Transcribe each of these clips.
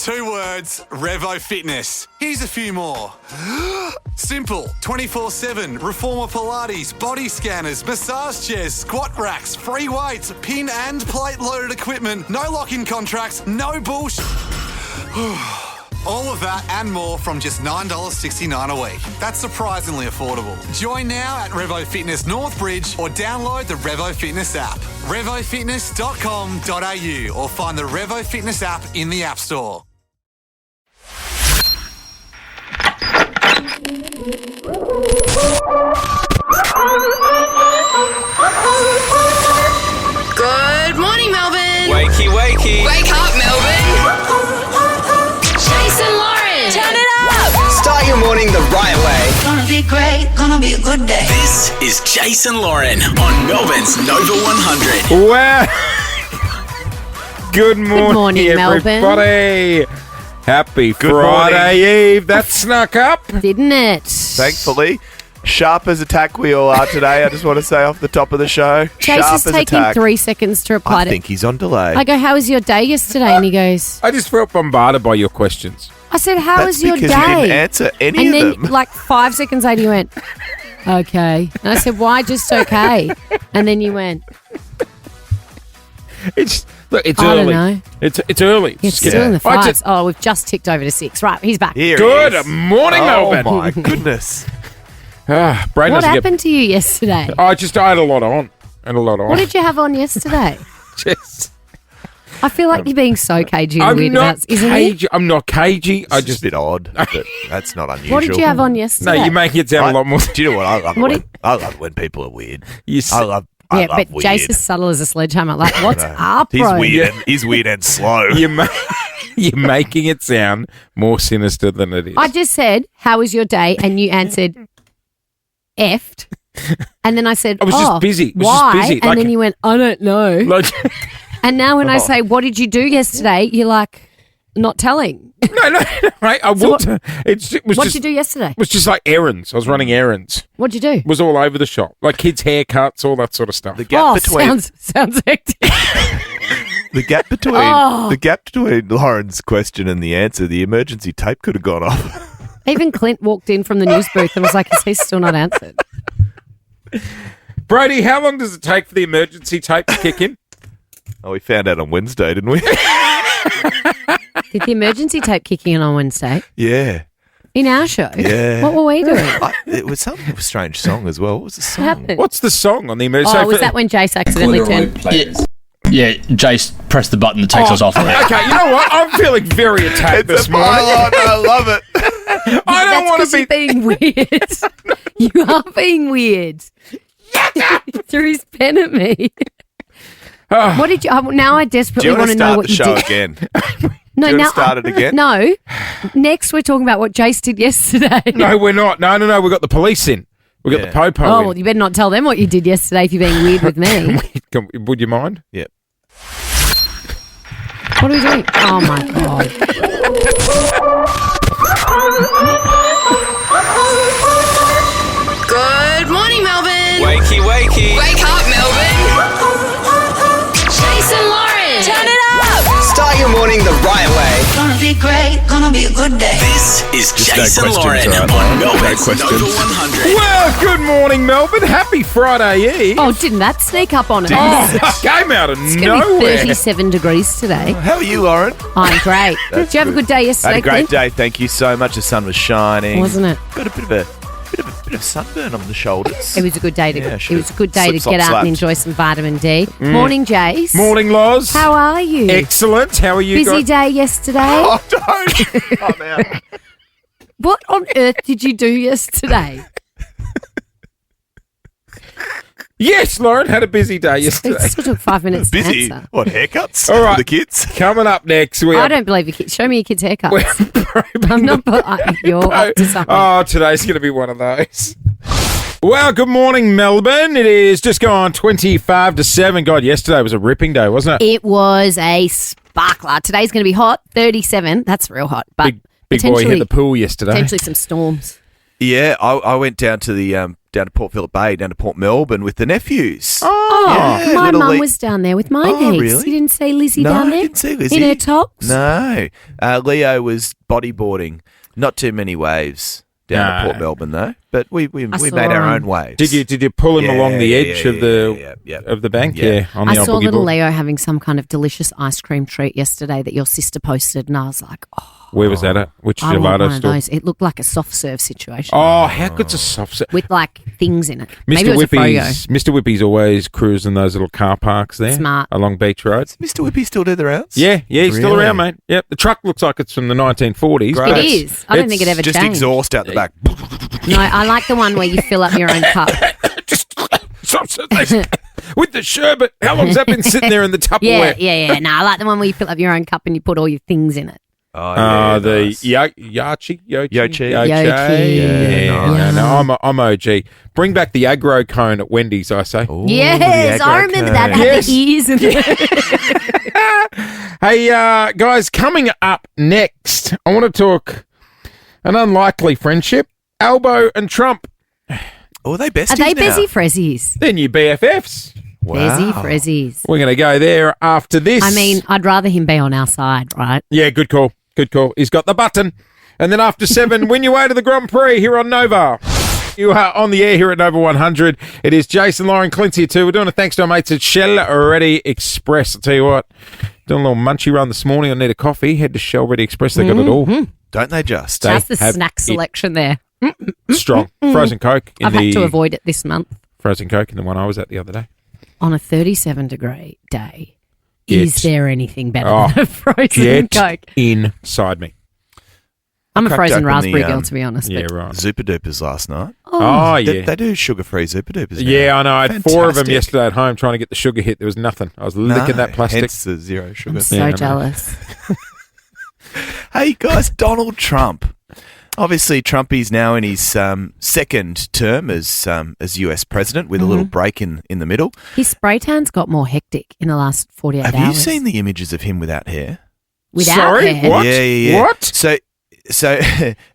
2 words, Revo Fitness. Here's a few more. Simple, 24/7, reformer Pilates, body scanners, massage chairs, squat racks, free weights, pin and plate loaded equipment, no lock-in contracts, no bullshit. All of that and more from just $9.69 a week. That's surprisingly affordable. Join now at Revo Fitness Northbridge or download the Revo Fitness app. RevoFitness.com.au or find the Revo Fitness app in the App Store. Good morning, Melbourne. Wakey, wakey. Wake up, Melbourne. Jase and Lauren. Turn it up. Start your morning the right way. Gonna be great, gonna be a good day. This is Jase and Lauren on Melbourne's Nova 100. Well, good morning, everybody. Happy Friday Eve. That snuck up, didn't it? Thankfully. Sharp as attack we all are today, I just want to say off the top of the show. Jase is taking 3 seconds to reply I think he's on delay. I go, how was your day yesterday? And he goes, I just felt bombarded by your questions. I said, how That's was your day? because you didn't answer any and of then, them. like 5 seconds later, you went, okay. And I said, why just okay? And then you went, It's I early. don't know. It's early. It's still in the I fives. Oh, we've just ticked over to 6. Right, he's back. Here he Good is. morning, Melbourne. Oh, my goodness. Brain What doesn't happened to you yesterday? I had a lot on. What did you have on yesterday? Just, I feel like you're being so cagey and I'm weird not about, isn't cagey. I'm not cagey. It's just a bit odd, but that's not unusual. What did you have on No, yesterday? you're making it sound a lot more. Do you know what? I love, What it when, I love it when people are weird. You I love but weird. Jase is subtle as a sledgehammer. Like, what's up, He's bro? weird. He's weird and slow. You're making it sound more sinister than it is. I just said, how was your day? And you answered, effed. And then I said, I was just busy. Was why? just busy. And then you went, I don't know. Like, And now when I say, what did you do yesterday? You're like, not telling. no, right? I So will. what- It was What just. did you do yesterday? It was just like errands. I was running errands. What'd you do? It was all over the shop, like kids' haircuts, all that sort of stuff. The gap between sounds hectic. the gap between Oh. the gap between Lauren's question and the answer, the emergency tape could have gone off. Even Clint walked in from the news booth and was like, is he still not answered? Brady, how long does it take for the emergency tape to kick in? Oh, we found out on Wednesday, didn't we? Did the emergency tape kicking in on Wednesday? Yeah. In our show? Yeah. What were we doing? It was something of a strange song as well. What was the song? What happened? What's the song on the emergency? Oh, was that when Jase accidentally turned? Yeah, Jase pressed the button that takes us off. Okay, you know what? I'm feeling very attacked this morning. I love it. I don't want to be. being weird. You are being weird. Threw his pen at me. What did you? Now I Do you desperately want want to to know start what the you show did. again? No, Do you now want to start it again? No. Next, we're talking about what Jase did yesterday. No, we're not. No. We got the police in. We got the popo Oh, in. well, you better not tell them what you did yesterday if you're being weird with me. Would you mind? Yep. What are we doing? Oh my god. Good morning, Melbourne. Wakey, wakey. Wake up, Melbourne. Jase and Lauren. Turn it up. Start your morning the right way. Gonna be great, gonna be a good day. This is Just Jase no and questions, Lauren right, on Lauren? No Melbourne's questions. Nova 100. Well, good morning, Melbourne. Happy Friday Eve. Oh, didn't that sneak up on us? Oh, came out of It's going to be nowhere. 37 degrees today. How are you, Lauren? I'm great. Did you have a good day I yesterday, had a great Clint? day. Thank you so much. The sun was shining. Wasn't it? Got a bit of sunburn on the shoulders. It was a good day to Yeah, it was a good day slip, to get slop, out and slapped. enjoy some vitamin D. Morning, Jase. Morning, Loz. How are you? Excellent. How are you Busy guys? day yesterday. Oh, don't. I'm out. What on earth did you do yesterday? Yes, Lauren had a busy day It yesterday. still took 5 minutes Busy. to answer. What, haircuts? All right. For the kids? Coming up next, we I are. don't believe your kids. Show me your kids' haircuts. we're I'm not. You're up to something. Oh, today's going to be one of those. Well, good morning, Melbourne. It is just gone 25 to 7. God, yesterday was a ripping day, wasn't it? It was a sparkler. Today's going to be hot, 37. That's real hot. But Big boy potentially, hit the pool yesterday. potentially some storms. Yeah, I went down to the down to Port Phillip Bay, down to Port Melbourne with the nephews. Oh, Yeah, my little mum Lee- was down there with my Oh, niece. really? You didn't see Lizzie No, down I there? didn't see Lizzie. In her tops? No. Leo was bodyboarding. Not too many waves down No. to Port Melbourne, though. But we saw made our him. own waves. Did you pull him Yeah, along the edge yeah, of the yeah. of the bank? Yeah. Yeah, on the I old saw boogie little board. Leo having some kind of delicious ice cream treat yesterday that your sister posted, and I was like, oh, Where was that at? Which I want gelato one of store? those. It looked like a soft serve situation Oh, how good's a soft set? with like things in it. Maybe Mr. it was a Froyo. Mr. Whippy's always cruising those little car parks there. Smart. Along Beach Road. Mr. Whippy still do the rounds? Yeah, he's still Really? around, mate. Yep. The truck looks like it's from the 1940s. Great. but It it's- is. I don't think it ever Just changed. exhaust out the back. No, I like the one where you fill up your own cup. With the sherbet. How long's that been sitting there in the Tupperware? Yeah. No, I like the one where you fill up your own cup and you put all your things in it. Oh, The nice. Yochi. Yochi. Yeah, nice. no, I'm OG. Bring back the aggro cone at Wendy's, I say. Ooh, Yes, the I aggro remember cone. that. It had Yes. the ears and the Hey, guys, coming up next, I want to talk an unlikely friendship. Albo and Trump. Oh, are they besties Are they now? busy frezzies? They're new BFFs. Busy frezzies. We're going to go there after this. I mean, I'd rather him be on our side, right? Yeah, good call. Good call. He's got the button. And then after 7, win your way to the Grand Prix here on Nova. You are on the air here at Nova 100. It is Jason, Lauren, Clint here too. We're doing a thanks to our mates at Shell Ready Express. I'll tell you what, doing a little munchy run this morning. I need a coffee. Head to Shell Ready Express. They got it all. Don't they just? That's the have snack it. selection there. Strong. Frozen Coke in I've the had to avoid it this month. Frozen Coke in the one I was at the other day. On a 37-degree day, Get- is there anything better Oh, than a frozen Get Coke? inside me. I'm a cracked frozen open raspberry the, girl, to be honest. Yeah, but- right. Zuper Dupers last night. Oh, yeah. They do sugar-free Zuper Dupers now. Yeah, I know. I had 4 of them Fantastic. yesterday at home trying to get the sugar hit. There was nothing. I was No, licking that plastic. Hence the zero sugar. I'm so Yeah, I know. jealous. Hey guys, Donald Trump. Obviously, Trumpy's now in his second term as US president, with a little break in the middle. His spray tan's got more hectic in the last 48 Have hours. you seen the images of him without hair? Without Sorry? hair? What? Yeah. What? So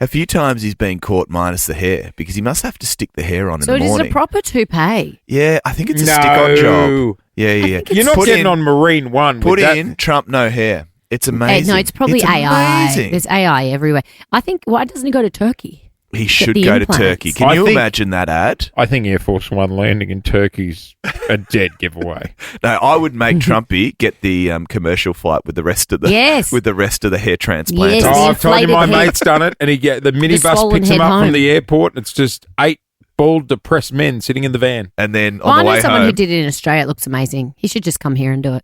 a few times he's been caught minus the hair because he must have to stick the hair on So in it the is morning. a proper toupee. Yeah, I think it's a No. stick-on job. Yeah. think You're not Put getting in- on Marine One. Put with that. in Trump no hair. It's amazing. No, it's probably AI. Amazing. There's AI everywhere. I think, why doesn't he go to Turkey? He should the go to implants. Turkey. Can I you think- imagine that ad? I think Air Force One landing in Turkey's a dead giveaway. No, I would make Trumpy get the commercial flight with the rest of the Yes. with the rest of the hair transplants. Yes, Oh, the I've told you my inflated head. mate's done it, and he get the minibus swollen picks him head up home. from the airport, and it's just 8 bald, depressed men sitting in the van. And then Well, on I the know way someone home, who did it in Australia. It looks amazing. He should just come here and do it.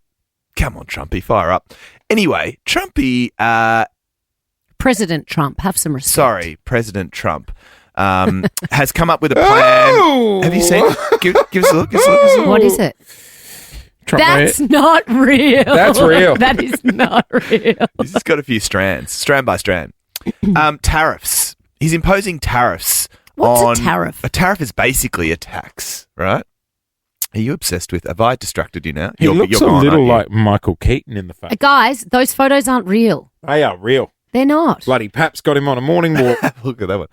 come on, Trumpy, fire up. Anyway, Trumpy, President Trump, have some respect. sorry, President Trump, has come up with a plan. Oh! Have you seen it? Give us a look. Give us a look. Give us a look. What is it? Trump That's not real. That's real. That is not real. This has got a few strands, strand by strand. Tariffs. He's imposing tariffs. What's a on, tariff? A tariff is basically a tax, right? Are you obsessed with? Have I distracted you now? He looks a gone, little aren't you? like Michael Keaton in the face. Guys, those photos aren't real. They are real. They're not. Bloody Pap's got him on a morning walk. Look at that one.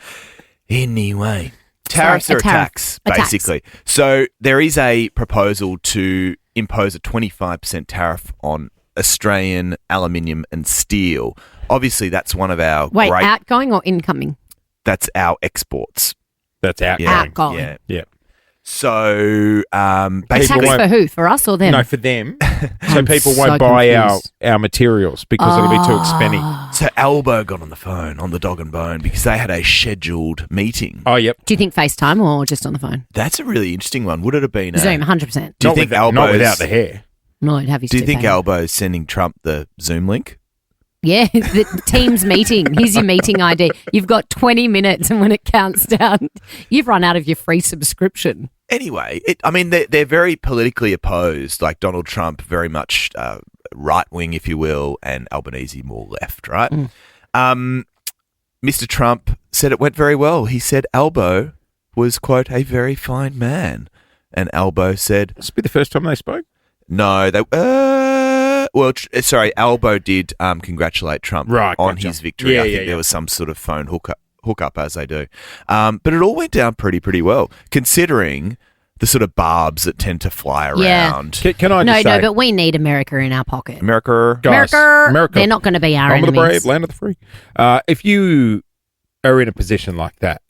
Anyway, tariffs Sorry, are a a tariff. tax, A tax. basically. So there is a proposal to impose a 25% tariff on Australian aluminium and steel. Obviously, that's one of our Wait, great. outgoing or incoming? That's our exports. That's outgoing. Yeah, Outgoing. Yeah. Yeah. So A basically, tax for who? For us or them? No, for them. So I'm people so won't buy confused. our materials because it'll be too expensive. so Albo got on the phone on the Dog and Bone because they had a scheduled meeting. Oh, yep. Do you think FaceTime or just on the phone? That's a really interesting one. Would it have been? Zoom, 100%. Do you Not think with- Albo's not without the hair? No, I'd have you Do you think stupid. Albo's sending Trump the Zoom link? Yeah, the Teams meeting. Here's your meeting ID. You've got 20 minutes, and when it counts down, you've run out of your free subscription. Anyway, they're very politically opposed, like Donald Trump, very much right wing, if you will, and Albanese more left, right? Mr. Trump said it went very well. He said Albo was, quote, a very fine man. And Albo said, This will be the first time they spoke. no, they, sorry, Albo did congratulate Trump Right, on gotcha. his victory. Yeah, I think yeah, there was some sort of phone hookup hook up as they do. But it all went down pretty well, considering the sort of barbs that tend to fly around. Can I just say... No, but we need America in our pocket. America. Guys, America. They're not going to be our Home enemies. of the brave, land of the free. If you are in a position like that,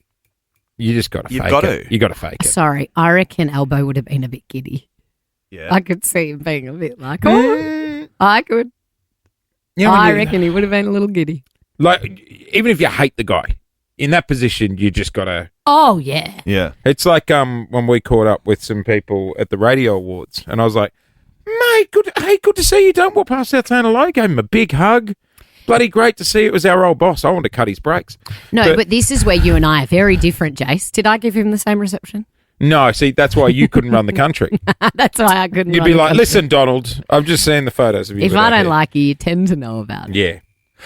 you just got to fake it. You got to fake it. Sorry, I reckon Elbow would have been a bit giddy. Yeah. I could see him being a bit like, I could. Yeah, I reckon he would have been a little giddy. Like, even if you hate the guy, in that position, you just got to... Oh, yeah. Yeah. It's like when we caught up with some people at the radio awards, and I was like, mate, good to see you. Don't walk past that saying hello. Gave him a big hug. Bloody great to see it was our old boss. I wanted to cut his brakes. No, but this is where you and I are very different, Jase. Did I give him the same reception? No, see, that's why you couldn't run the country. That's why I couldn't. You'd be like, listen, Donald, I've just seen the photos of you. If I don't like you, you tend to know about it. Yeah.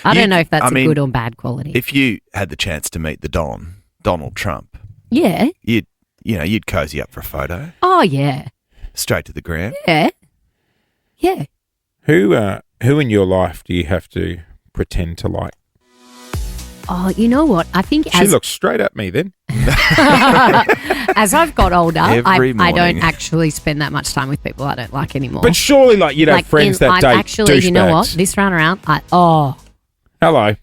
I don't know if that's a good or bad quality. If you had the chance to meet the Donald Trump, yeah, you'd cozy up for a photo. Oh yeah, straight to the gram. Yeah. Who in your life do you have to pretend to like? Oh, you know what? I think she looks straight at me then. As I've got older, Every I don't morning. actually spend that much time with people I don't like anymore. But surely, like, you'd have friends that date actually, you know what? douchebags. This round around, Hello.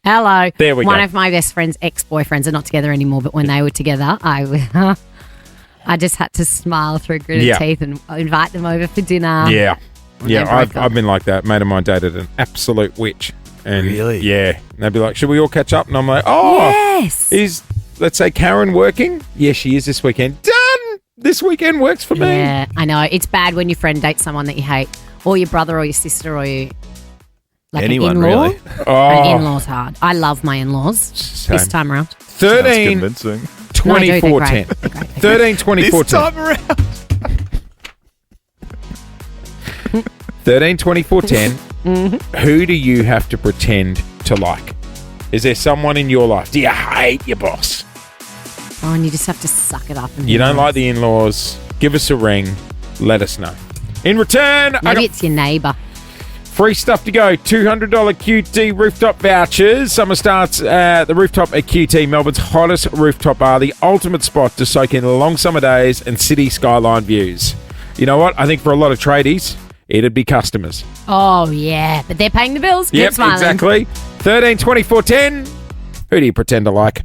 There we One go. of my best friend's ex-boyfriends are not together anymore, but when they were together, I just had to smile through gritted teeth and invite them over for dinner. Yeah. Yeah, broke up. I've been like that. A mate of mine dated an absolute witch. And Really? Yeah. And they'd be like, should we all catch up? And I'm like, Yes. is, let's say, Karen working? Yeah, she is this weekend. Done! This weekend works for me. Yeah, I know. It's bad when your friend dates someone that you hate, or your brother or your sister or you. Like Anyone, an in-law. really. An in-law's hard. I love my in-laws Same. this time around. 13, convincing. 2014. They're great. 13, 2014. This time around. 13, 2014. Who do you have to pretend to like? Is there someone in your life? Do you hate your boss? Oh, and you just have to suck it up. And You don't like the in-laws? Give us a ring. Let us know. In return, I Maybe got it's your neighbour. free stuff to go. $200 QT rooftop vouchers. Summer starts at the rooftop at QT, Melbourne's hottest rooftop bar. The ultimate spot to soak in long summer days and city skyline views. You know what? I think for a lot of tradies, it'd be customers. Oh, yeah. But they're paying the bills. Keep Yep, smiling. exactly. 13, 24, 10. Who do you pretend to like?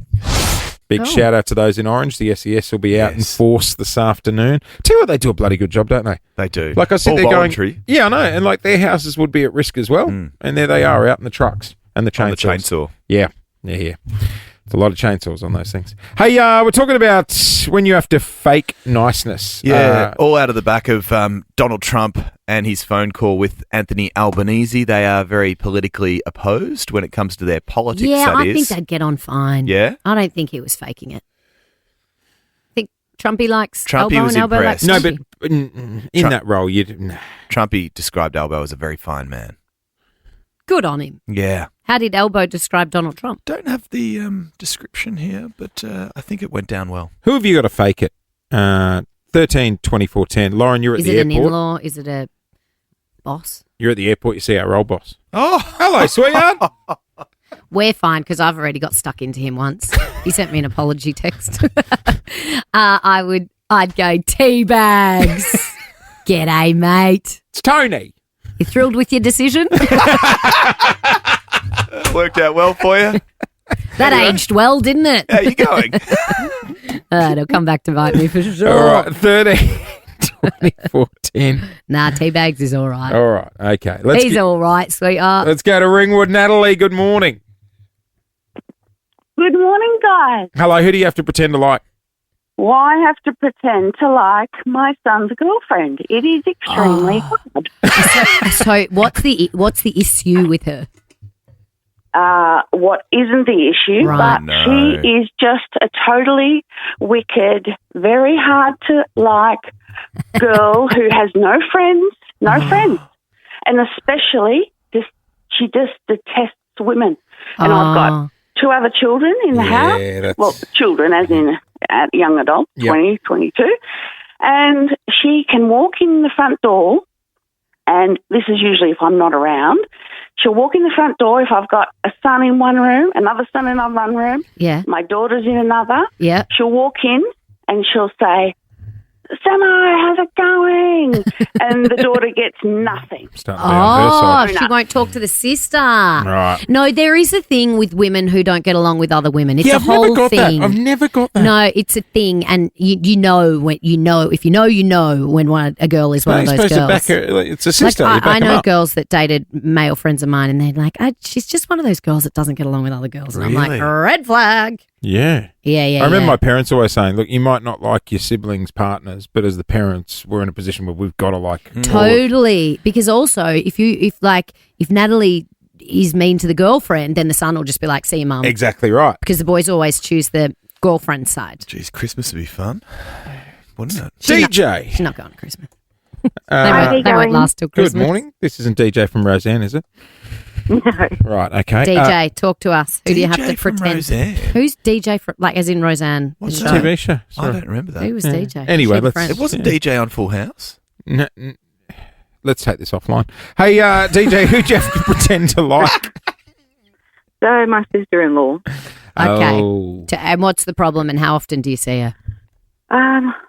Big shout out to those in orange. The SES will be out in force this afternoon. Tell you what, they do a bloody good job, don't they? They do. Like I said, All they're voluntary. going. Yeah, I know. And like their houses would be at risk as well. And there they are out in the trucks and the chainsaws. On the chainsaw. Yeah. It's a lot of chainsaws on those things. Hey, we're talking about when you have to fake niceness. Yeah, all out of the back of Donald Trump and his phone call with Anthony Albanese. They are very politically opposed when it comes to their politics, Yeah, that I is. think they'd get on fine. Yeah? I don't think he was faking it. I think Trumpy likes Trumpy Elbow was and Elbow likes impressed. No, but Trumpy. in that role, you'd. Trumpy described Albo as a very fine man. Good on him. Yeah. How did Elbow describe Donald Trump? Don't have the description here, but I think it went down well. Who have you got to fake it? 13, 24, 10. Lauren, you're at Is the it an airport. in-law? Is it a boss? You're at the airport. You see our old boss. Oh, Hello, sweetheart. We're fine because I've already got stuck into him once. He sent me an apology text. I'd go teabags. G'day, mate. It's Tony. You thrilled with your decision? worked out well for you. That aged well, didn't it? How you going? It'll come back to bite me for sure. All right, 13, 24, 10. Nah, teabags is all right. All right, okay. He's all right, sweetheart. Let's go to Ringwood. Natalie, good morning. Good morning, guys. Hello, who do you have to pretend to like? Well, I have to pretend to like my son's girlfriend. It is extremely hard. So what's the issue with her? What isn't the issue, Right. but she is just a totally wicked, very hard to like girl who has no friends, and especially she just detests women. And I've got 2 other children in the house. that's- Well, children as in young adults, Yep. 20, 22. And she can walk in the front door, and this is usually if I'm not around, She'll walk in the front door if I've got a son in one room, another son in one room, Yeah. my daughter's in another. Yeah. She'll walk in and she'll say, Samo, how's it going? And the daughter gets nothing. Starting to be on her Oh, side. she won't talk to the sister. Right. No, there is a thing with women who don't get along with other women. It's Yeah, a I've whole never got thing. that. I've never got that. No, it's a thing, and you know when you know if you know when a girl is one You're of those supposed to girls. back her, like, it's a sister. Like, you back I them know up. girls that dated male friends of mine, and they're like, she's just one of those girls that doesn't get along with other girls. And I'm like, Really? red flag. Yeah. Yeah. I remember my parents always saying, look, you might not like your siblings' partners, but as the parents, we're in a position where we've got to like all of- Totally, because also if Natalie is mean to the girlfriend, then the son will just be like, see you, mum. Exactly right. Because the boys always choose the girlfriend's side. Geez, Christmas would be fun, wouldn't it? DJ. She's not going to Christmas. Uh, they won't last till good Christmas. morning. This isn't DJ from Roseanne, is it? No. Right, okay. DJ, talk to us. Who do you have DJ to from pretend? Roseanne? Who's DJ from, like, as in Roseanne? What's the that? show? TV show. I Sorry. don't remember that. Who was DJ? Anyway, She was let's- French. It wasn't DJ on Full House. Let's take this offline. Hey, DJ, who do you have to pretend to like? So my sister-in-law. Okay. Oh. And what's the problem, and how often do you see her?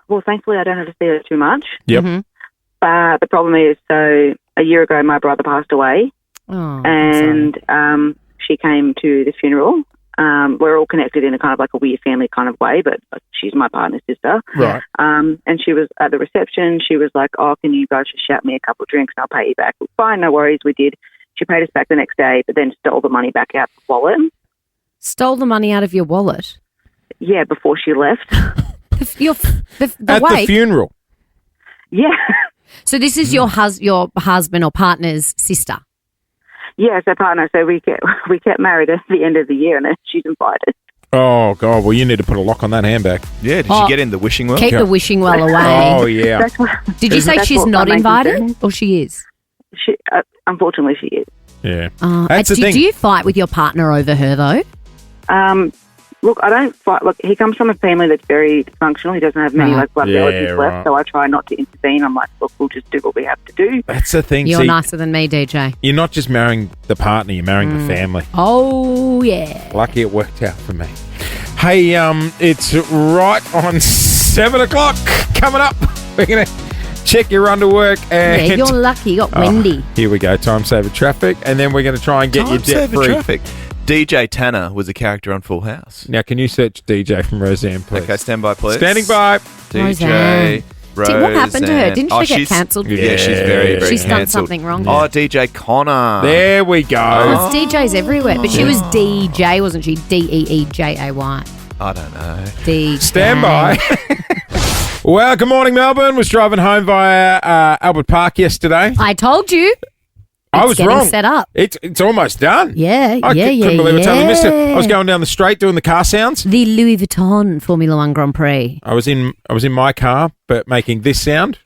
Well, thankfully I don't have to see her too much. Yep. Mhm. But the problem is, so a year ago my brother passed away, Oh, I'm sorry. and she came to the funeral. We're all connected in a kind of like a weird family kind of way, but she's my partner's sister. Right. And she was at the reception. She was like, "Oh, can you guys just shout me a couple of drinks and I'll pay you back?" Well, fine, no worries. We did. She paid us back the next day, but then stole the money back out of the wallet. Stole the money out of your wallet. Yeah, before she left. The At wake. the funeral. Yeah. So this is your husband or partner's sister. Yeah, so partner. So we kept married at the end of the year, and then she's invited. Oh, God. Well, you need to put a lock on that handbag. Yeah, did Oh, she get in the wishing well? Keep the wishing well away. Oh, yeah. That's what. Did you say That's she's what not my main invited, concern is. or she is? She, unfortunately, she is. Yeah. That's the thing. Do you fight with your partner over her though? Look, I don't fight. Look, he comes from a family that's very dysfunctional. He doesn't have many Right. like blood Yeah, relatives right. left, so I try not to intervene. I'm like, look, we'll just do what we have to do. That's the thing. You're See, nicer than me, DJ. you're not just marrying the partner, you're marrying the family. Oh yeah. Lucky it worked out for me. Hey, it's right on 7 o'clock coming up. We're going to check your underwork and... Yeah, you're lucky. You got windy. Here we go, time saver traffic, and then we're going to try and get you Time saver debt-free. traffic. DJ Tanner was a character on Full House. Now, can you search DJ from Roseanne, please? Okay, stand by, please. Standing by. DJ Roseanne. Roseanne. What happened to her? Didn't she get she's- cancelled? Yeah, she's very, very She's done cancelled. something wrong. Oh, DJ Connor. There we go. It's DJs everywhere, but she was DJ, wasn't she? DEEJAY. I don't know. DJ. Stand by. Well, good morning, Melbourne. Was driving home via Albert Park yesterday. I told you. I It's was getting wrong. set up. It's almost done. Yeah, I yeah, couldn't believe I totally missed it. I was yeah. going down the straight doing the car sounds. The Louis Vuitton Formula One Grand Prix. I was in my car, but making this sound.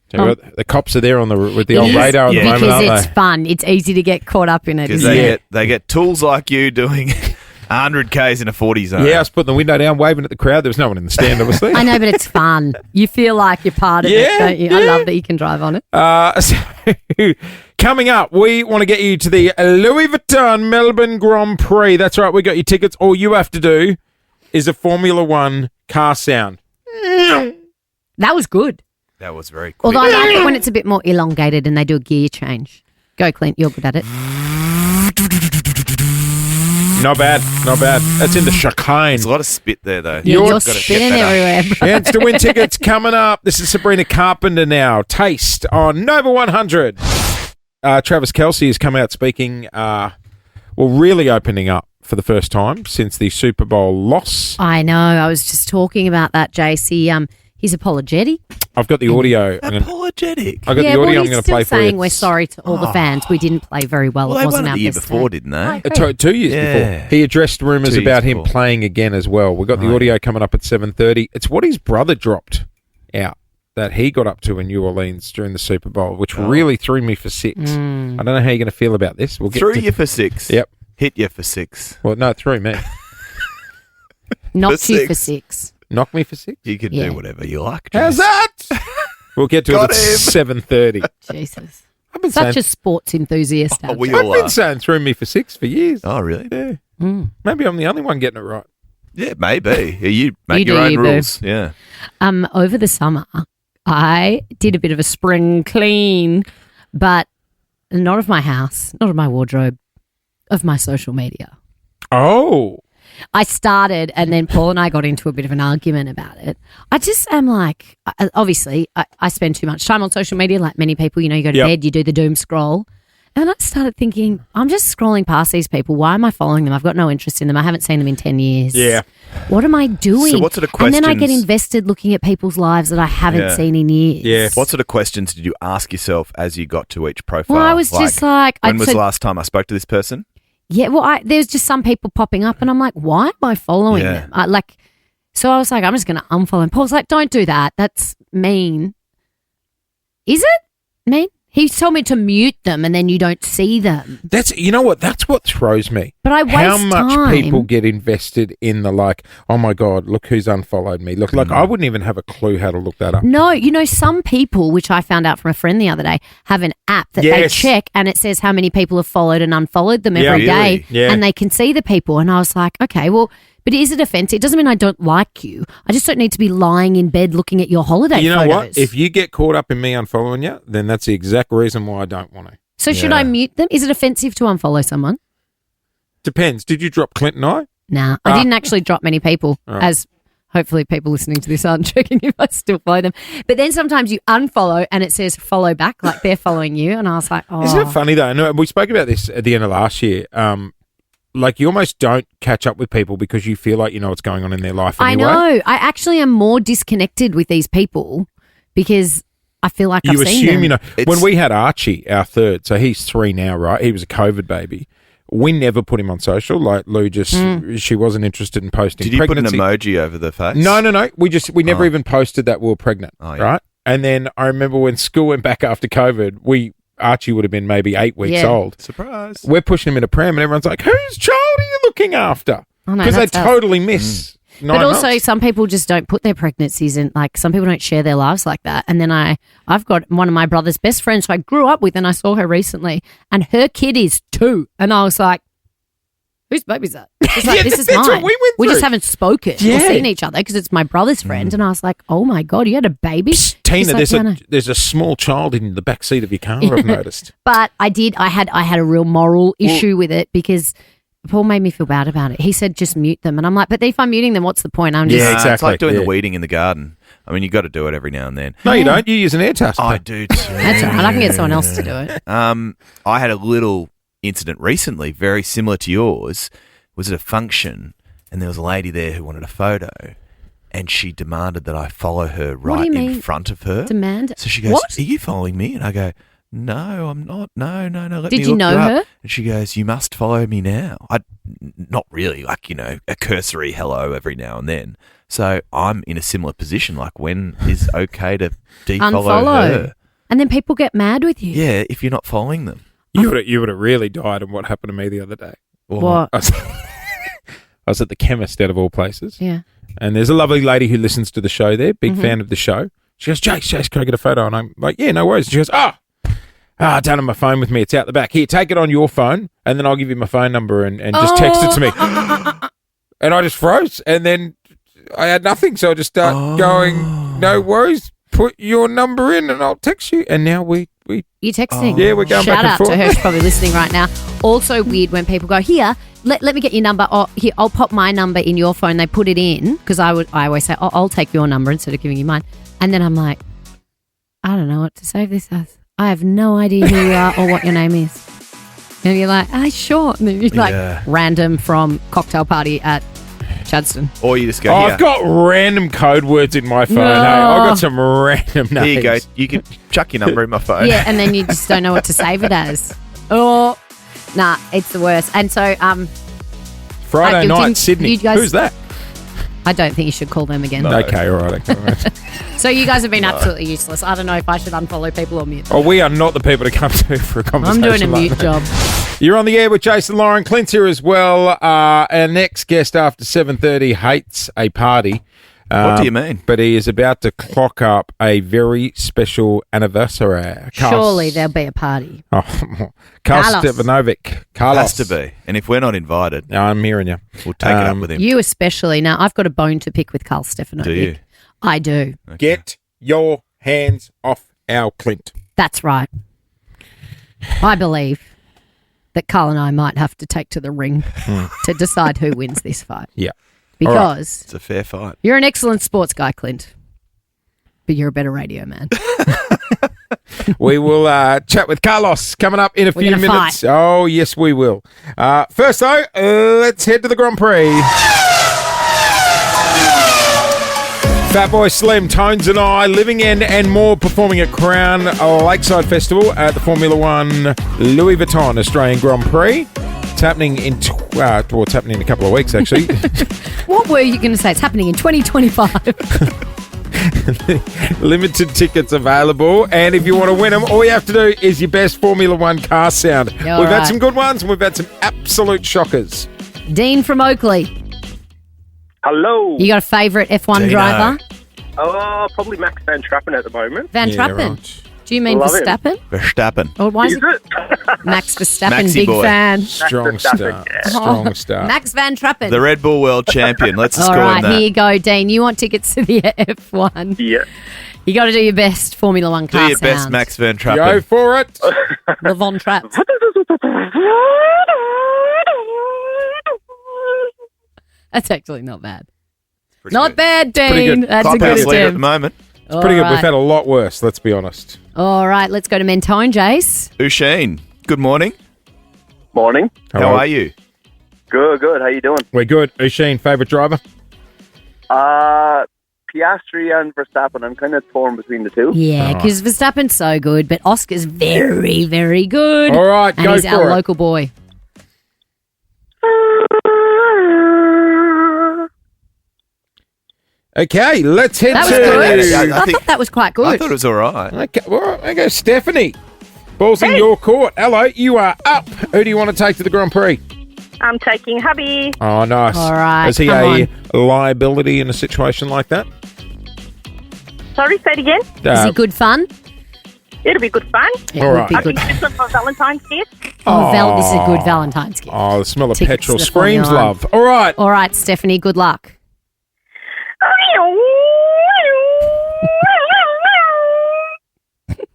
Tell you what, the cops are there on with the old It is radar at the moment, because aren't it's they? fun. It's easy to get caught up in it. Because Isn't they get tools like you doing 100 Ks in a 40 zone. Yeah, I was putting the window down, waving at the crowd. There was no one in the stand, obviously. I know, but it's fun. You feel like you're part of Yeah, it, don't you? I love that you can drive on it. So, coming up, we want to get you to the Louis Vuitton Melbourne Grand Prix. That's right, we got your tickets. All you have to do is a Formula One car sound. That was good. That was very quick. Although I like it when it's a bit more elongated and they do a gear change. Go, Clint. You're good at it. Not bad, not bad. That's in the chicane. There's a lot of spit there, though. Yeah, You're you're gotta spinning get that up. everywhere. Bro. Chance to win tickets coming up. This is Sabrina Carpenter now. Taste on Nova 100. Travis Kelce has come out speaking, really opening up for the first time since the Super Bowl loss. I know. I was just talking about that, Jase. He's apologetic. I've got the audio. Apologetic. I got the well, audio I'm he's going to still play for you. saying we're sorry to all the fans. We didn't play very well. Well, It they wasn't won it our the year best before, day. didn't they? I agree. 2 years Yeah. before. He addressed rumours 2 years about him before. playing again as well. We've got the Right. audio coming up at 7:30. It's what his brother dropped out that he got up to in New Orleans during the Super Bowl, which really threw me for 6. I don't know how you're going to feel about this. We'll get Threw to- you for 6. Yep. Hit you for 6. Well, no, it threw me. Knocked For you for 6. 6. Knock me for 6. You can Yeah. do whatever you like. How's Jase. that? We'll get to Got it at him. 7:30. Jesus. I've been Such saying, a sports enthusiast. Oh, Dad. we I've all been are. saying through me for 6 for years. Oh, really? Yeah. Maybe I'm the only one getting it right. Yeah, maybe. Yeah, you make You your do own you, boo. rules. Yeah. Over the summer, I did a bit of a spring clean, but not of my house, not of my wardrobe, of my social media. Oh. I started, and then Paul and I got into a bit of an argument about it. I just am like, obviously, I spend too much time on social media, like many people. You know, you go to Yep. bed, you do the doom scroll. And I started thinking, I'm just scrolling past these people. Why am I following them? I've got no interest in them. I haven't seen them in 10 years. Yeah. What am I doing? So what sort of And then I get questions- invested looking at people's lives that I haven't Yeah. seen in years. Yeah. What sort of questions did you ask yourself as you got to each profile? Well, I was just like, when was the last time I spoke to this person? yeah, well, there's just some people popping up, and I'm like, why am I following Yeah. them? So I was like, I'm just going to unfollow. And Paul's like, don't do that. That's mean. Is it mean? He told me to mute them, and then you don't see them. You know what? That's what throws me. But I waste How much time. people get invested in the oh my God, look who's unfollowed me. Look, I wouldn't even have a clue how to look that up. No, some people, which I found out from a friend the other day, have an app that Yes. they check, and it says how many people have followed and unfollowed them Yeah, every day, really? Yeah. and they can see the people. And I was like, okay, well, but is it offensive? It doesn't mean I don't like you. I just don't need to be lying in bed looking at your holiday You know photos. what? If you get caught up in me unfollowing you, then that's the exact reason why I don't want to. So should Yeah. I mute them? Is it offensive to unfollow someone? Depends. Did you drop Clint and I? Nah, I didn't actually drop many people, All right. as hopefully people listening to this aren't checking if I still follow them. But then sometimes you unfollow and it says follow back, like they're following you. And I was like, oh. Isn't it funny though? No, we spoke about this at the end of last year. Like you almost don't catch up with people because you feel like you know what's going on in their life anyway. I know. I actually am more disconnected with these people because I feel like You I've seen assume, them. you know, It's- when we had Archie, our third, so he's 3 now, right? He was a COVID baby. We never put him on social. Like Lou just, she wasn't interested in posting Did you pregnancy. put an emoji over the face? No. We never even posted that we were pregnant, Oh, yeah. right? And then I remember when school went back after COVID, Archie would have been maybe 8 weeks Yeah. old. Surprise. We're pushing him in a pram, and everyone's like, "Whose child are you looking after?" Oh, no, Because they that's us. totally miss. 9 But also, months. some people just don't put their pregnancies in. Like some people don't share their lives like that. And then I've got one of my brother's best friends who I grew up with, and I saw her recently, and her kid is 2, and I was like, "Whose baby's that?" She's like, Yeah, "This is that's mine." what we went just through. haven't spoken or Yeah. seen each other because it's my brother's friend. And I was like, "Oh my god, you had a baby, Psst, Tina, She's like, there's "Yeah, I know." there's a small child in the back seat of your car. I've noticed. But I had a real moral issue with it because Paul made me feel bad about it. He said just mute them, and I'm like, but if I'm muting them, what's the point? I'm just Yeah, It's exactly. like doing Yeah. the weeding in the garden. I mean, you got to do it every now and then. No, you don't. You use an air tusker. I do too. That's all right. I can get someone else to do it. I had a little incident recently, very similar to yours. Was at a function, and there was a lady there who wanted a photo, and she demanded that I follow her What do you right in mean, front of her. Demand. So she goes, What? "Are you following me?" And I go, "No, I'm not. No. Let Did me you look know you up." her? And she goes, "You must follow me now." Not really, like, a cursory hello every now and then. So I'm in a similar position. Like, when is okay to defollow Unfollow. her? And then people get mad with you. Yeah, if you're not following them. You would have really died on what happened to me the other day. What? I was at the chemist out of all places. Yeah. And there's a lovely lady who listens to the show there, Mm-hmm. big fan of the show. She goes, Jase, can I get a photo? And I'm like, yeah, no worries. She goes, I don't have my phone with me. It's out the back. Here, take it on your phone, and then I'll give you my phone number and just text it to me. And I just froze. And then I had nothing, so I just start going, no worries, put your number in and I'll text you. And now we You texting? Yeah, we're going Shout back and out forth. to her. She's probably listening right now. Also weird when people go, here, let me get your number. Or here, I'll pop my number in your phone. They put it in because I always say, I'll take your number instead of giving you mine. And then I'm like, I don't know what to save this as. I have no idea who you are or what your name is. And you're like, sure. And then you're like, Yeah. random from cocktail party at Chadston. Or you just go, I've got random code words in my phone. No. Hey, I've got some random names. here you go. You can chuck your number in my phone. Yeah, and then you just don't know what to save it as. Oh, nah, it's the worst. And so, Friday I night, didn't- Sydney. you guys- Who's that? I don't think you should call them again. Okay, all right. Okay. So you guys have been absolutely useless. I don't know if I should unfollow people or mute them. Oh, we are not the people to come to for a I'm conversation. doing a like mute that. job. You're on the air with Jason Lauren. Clint's here as well. Our next guest after 7:30 hates a party. What do you mean? But he is about to clock up a very special anniversary. Surely there'll be a party. Oh, Karl Carlos. Stefanovic. Carlos. Has to be. And if we're not invited, No, I'm hearing you. we'll take it up with him. You especially. Now, I've got a bone to pick with Carl Stefanovic. Do you? I do. Get your hands off our Clint. That's right. I believe that Carl and I might have to take to the ring to decide who wins this fight. Yeah. Because It's a fair fight. you're an excellent sports guy, Clint, but you're a better radio man. We will chat with Carlos coming up in a few gonna minutes. fight. Oh, yes, we will. First, though, let's head to the Grand Prix. Fatboy Slim, Tones and I, Living End and more performing at Crown Lakeside Festival at the Formula One Louis Vuitton Australian Grand Prix. It's happening in it's happening in a couple of weeks, actually. What were you going to say? It's happening in 2025. Limited tickets available, and if you want to win them, all you have to do is your best Formula One car sound. Yeah, we've had right. some good ones, and we've had some absolute shockers. Dean from Oakley. Hello. You got a favourite F1 Dino. driver? Oh, probably Max Van Trappen at the moment. Van Yeah, Trappen. right. Do you mean Love him. Verstappen? Verstappen. Or why is Is it it? Max Verstappen? Maxi Big boy. fan. Strong Verstappen, start. yeah. Strong start. Max Van Trappen. The Red Bull World Champion. Let's All score right, that. here you go, Dean. You want tickets to the F1. Yeah. You got to do your best Formula One Do car your best, sound. Max Van Go Trappen. for it. The Von Trapp. That's actually not bad. Not bad, pretty Dean. good. That's a good Clubhouse leader at the attempt. moment. All Pretty good. right. We've had a lot worse, let's be honest. All right, let's go to Mentone, Jase. Usheen, good morning. Morning. Hello. How are you? Good, good. How you doing? We're good. Usheen, favourite driver? Piastri and Verstappen. I'm kind of torn between the two. Yeah, because Verstappen's so good, but Oscar's very, very good. All right, and go he's for our it. local boy. Okay, let's head That was to... good. I I think- thought that was quite good. I thought it was all right. Okay, well, okay, Stephanie. Ball's in your court. Hello, you are up. Who do you want to take to the Grand Prix? I'm taking hubby. Oh, nice. All right, Is he come a liability in a situation like that? Sorry, say it again. Is he good fun? It'll be good fun. It All would right. be I good. think this one for Valentine's gift. This is a good Valentine's gift. Oh, the smell of Tickets petrol to the screams Formula One. love. All right. All right, Stephanie, good luck.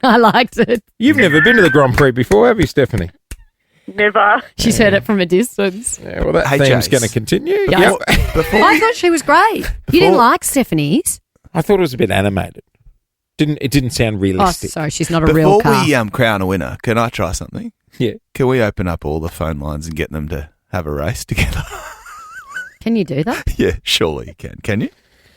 I liked it. You've never been to the Grand Prix before, have you, Stephanie? Never. She's heard it from a distance. Yeah, well, that Hey, theme's Jase. going to continue. Yeah. Yep. Before I we, thought she was great. You didn't like Stephanie's? I thought it was a bit animated. It didn't sound Oh, realistic. sorry, she's not a real before car. we crown a winner, can I try something? Yeah. Can we open up all the phone lines and get them to have a race together? Can you do that? Yeah, surely you can. Can you?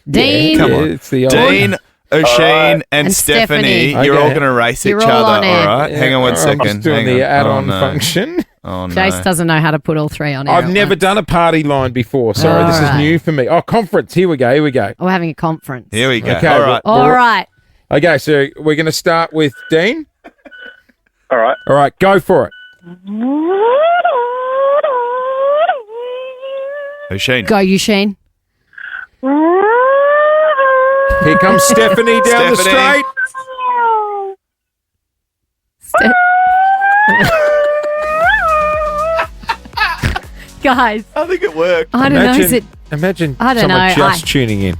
Dean, Come Yeah, on. it's the old... Dean, O'Shane, and And Stephanie, Stephanie. you're Okay. all going to race You're each all other, on air. all right? Yeah, Hang on one I'm second. just doing Hang the on. add-on Oh, no. function. Oh, no. Jace doesn't know how to put all three on air. I've at never once. done a party line before. Sorry, this is Alright. new for me. Oh, conference. Here we go. Oh, we're having a conference. Here we go. Okay, all right. All right. Okay, so we're going to start with Dean. All right. All right, go for it. O'Shane. Go, Eugene. Here comes Stephanie down the Stephanie. straight. Guys, I think it worked. I don't know. Is it? Imagine I don't someone know, just I- tuning in.